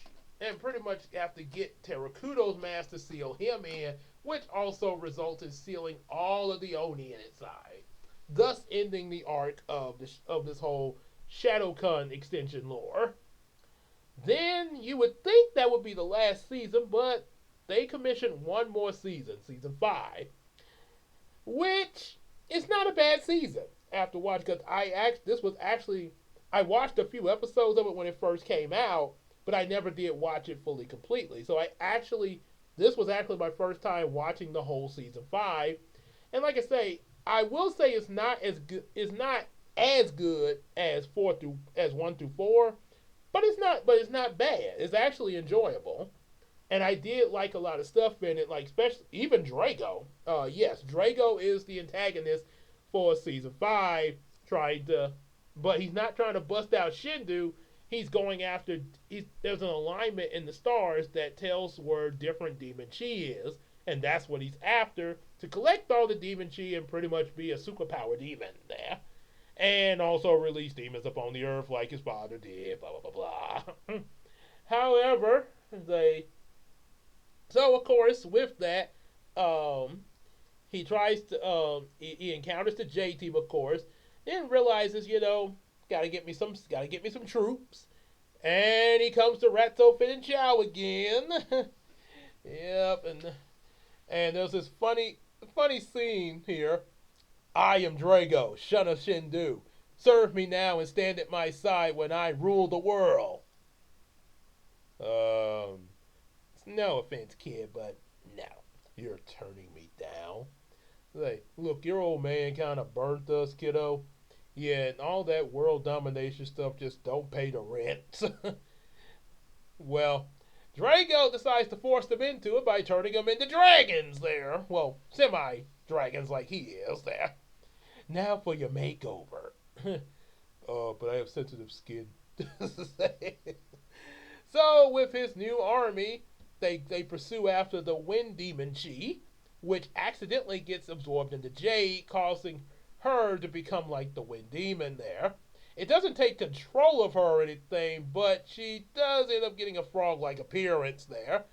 have to get Terrakudo's mask to seal him in, which also results in sealing all of the Oni in its side, thus ending the arc of this whole Shadowcon extension lore. Then you would think that would be the last season, but they commissioned one more season, season 5, which is not a bad season after watching, because I watched a few episodes of it when it first came out, but I never did watch it fully completely. So this was actually my first time watching the whole season 5, and like I say, I will say it's not as good. It's not as good as 1 through 4, but it's not bad. It's actually enjoyable, and I did like a lot of stuff in it, like especially even Drago. Yes, Drago is the antagonist for season 5, but he's not trying to bust out Shindu. He's going after. There's an alignment in the stars that tells where different demon chi is, and that's what he's after, to collect all the demon chi and pretty much be a superpower demon there, and also release demons upon the earth like his father did. Blah blah blah blah. However, of course with that, he tries to he encounters the J Team, of course, then realizes, gotta get me some troops, and he comes to Rato, Finn, and Chow again. Yep, and there's this funny scene here. I am Drago, son of Shindu. Serve me now and stand at my side when I rule the world. No offense, kid, but no, you're turning me down. Like, look, your old man kind of burnt us, kiddo. Yeah, and all that world domination stuff just don't pay the rent. Well, Drago decides to force them into it by turning them into dragons there. Well, semi dragons like he is there. Now for your makeover. But I have sensitive skin. So, with his new army, they pursue after the Wind Demon Chi, which accidentally gets absorbed into Jade, causing her to become like the Wind Demon there. It doesn't take control of her or anything, but she does end up getting a frog like appearance there.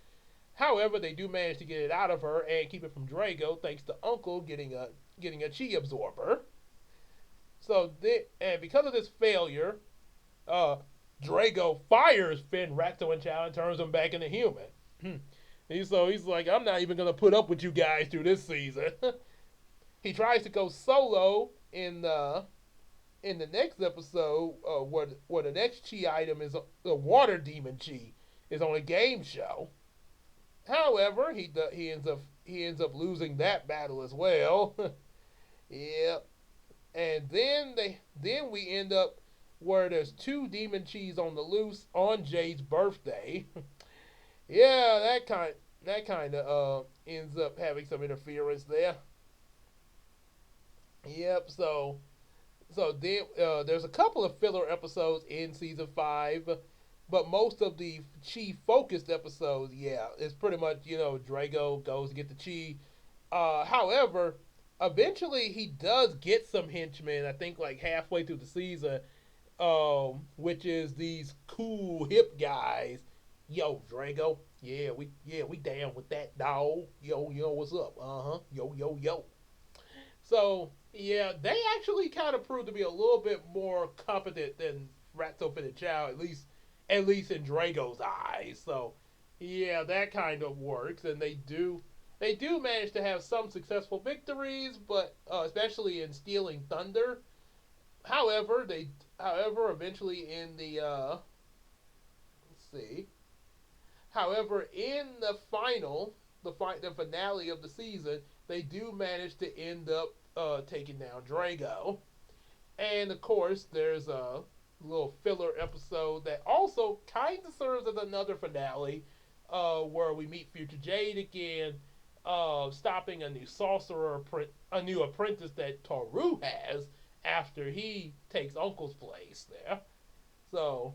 However, they do manage to get it out of her and keep it from Drago thanks to Uncle getting a chi absorber. And because of this failure, uh, Drago fires Finn, Ratto, and Chow and turns them back into human. He's like, I'm not even gonna put up with you guys through this season. He tries to go solo in the next episode, where the next chi item is the water demon chi is on a game show. However, he ends up losing that battle as well. Yeah, and then we end up where there's two demon cheese on the loose on Jay's birthday. Yeah, that kind of ends up having some interference there. Yep. So then there's a couple of filler episodes in season five, but most of the chi focused episodes, yeah, it's pretty much Drago goes to get the chi. However, eventually he does get some henchmen. I think like halfway through the season, which is these cool hip guys. Yo, Drago. Yeah, we down with that dog. Yo, what's up? Yo. So yeah, they actually kind of proved to be a little bit more competent than Ratso Finichao, at least in Drago's eyes. So yeah, that kind of works, and they do manage to have some successful victories, but especially in stealing Thunder. However, eventually in the let's see, however, in the finale of the season, they do manage to end up taking down Drago. And of course, there's a little filler episode that also kind of serves as another finale, where we meet Future Jade again, stopping a new a new apprentice that Toru has after he takes Uncle's place there. So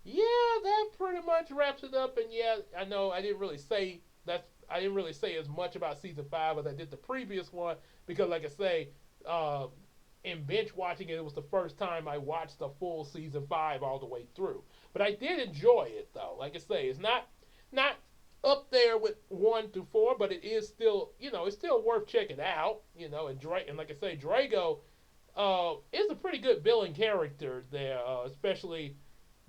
yeah, that pretty much wraps it up. And yeah, I know I didn't really say as much about season five as I did the previous one because, like I say, uh, in binge watching it, it was the first time I watched the full season five all the way through. But I did enjoy it though. Like I say, it's not up there with one through four, but it is still it's still worth checking out. And like I say, Drago is a pretty good villain character there, especially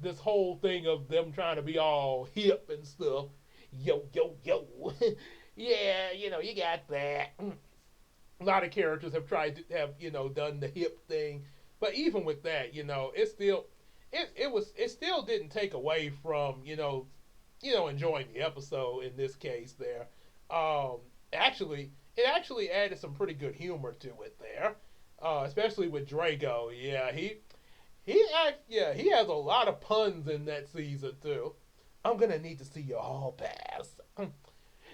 this whole thing of them trying to be all hip and stuff. Yo. Yeah, you got that. A lot of characters have tried to have done the hip thing, but even with that, it still didn't take away from enjoying the episode in this case there. Um, it actually added some pretty good humor to it there, especially with Drago. Yeah, he has a lot of puns in that season too. I'm gonna need to see your hall pass.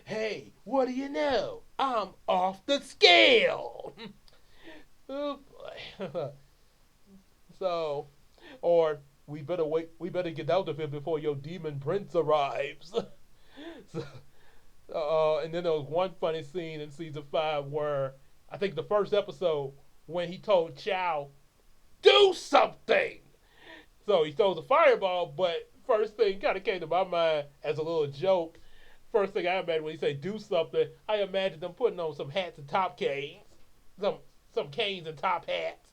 Hey, what do you know? I'm off the scale. Oh boy. So, or we better wait. We better get out of here before your demon prince arrives. So, and then there was one funny scene in season five where I think the first episode when he told Chow, "Do something." So he throws a fireball, but first thing kind of came to my mind as a little joke. First thing I imagined when he said "do something," I imagined them putting on some hats and top canes, some some canes and top hats.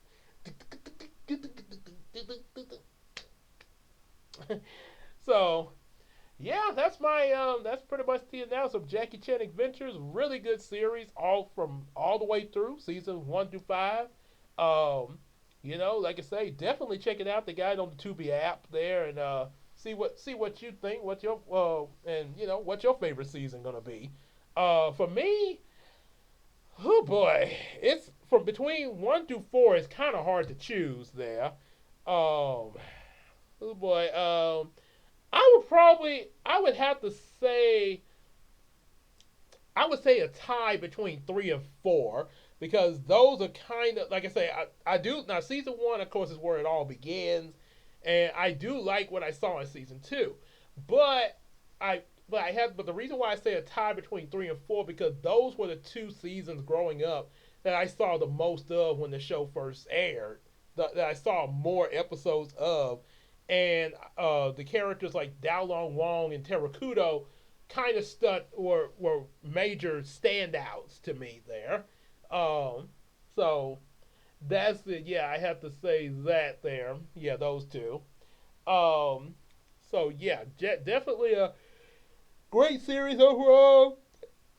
So yeah, that's pretty much the announcement of Jackie Chan Adventures. Really good series, all the way through seasons 1 through 5. Um, like I say, definitely check it out. They got it on the Tubi app there, and see what you think. What your favorite season gonna be? For me, Oh boy, it's from between 1 through 4. It's kind of hard to choose there. Oh boy, I would have to say I would say a tie between 3 and 4 because those are kind of like I say. I do now. Season 1, of course, is where it all begins, and I do like what I saw in season 2, but but the reason why I say a tie between 3 and 4 because those were the 2 seasons growing up that I saw the most of when the show first aired. That I saw more episodes of, and the characters like Dao Long Wong and Terrakudo kind of were major standouts to me there. Um, so that's it. Yeah, I have to say that there. Yeah, those two. Um, so yeah, definitely a great series overall.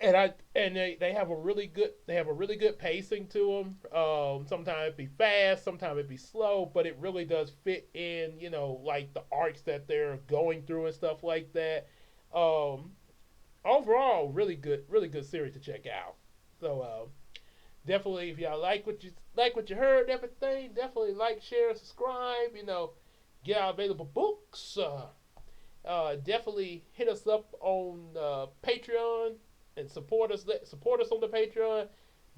And they have a really good pacing to them. Sometimes it be fast, sometimes it be slow, but it really does fit in. Like the arcs that they're going through and stuff like that. Um, Overall, really good series to check out. So definitely, if y'all like what you heard, everything, definitely like, share, subscribe. Get our available books. Definitely hit us up on Patreon and support us on the Patreon,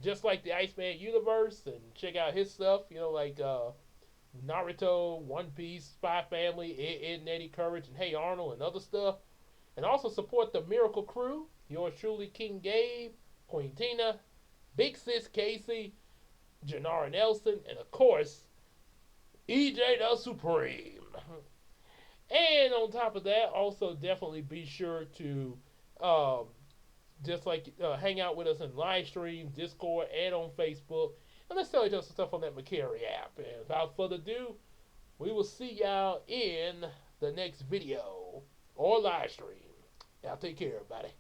just like the Iceman universe, and check out his stuff. Like Naruto, One Piece, Spy Family, Ed and Eddie Courage, and Hey Arnold, and other stuff. And also support the Miracle Crew. Yours truly, King Gabe, Queen Tina, Big Sis Casey, Janara Nelson, and of course, EJ the Supreme. And on top of that, also definitely be sure to um, just like hang out with us in live stream, Discord, and on Facebook. And let's tell each other some stuff on that Macari app. And without further ado, we will see y'all in the next video or live stream. Y'all take care, everybody.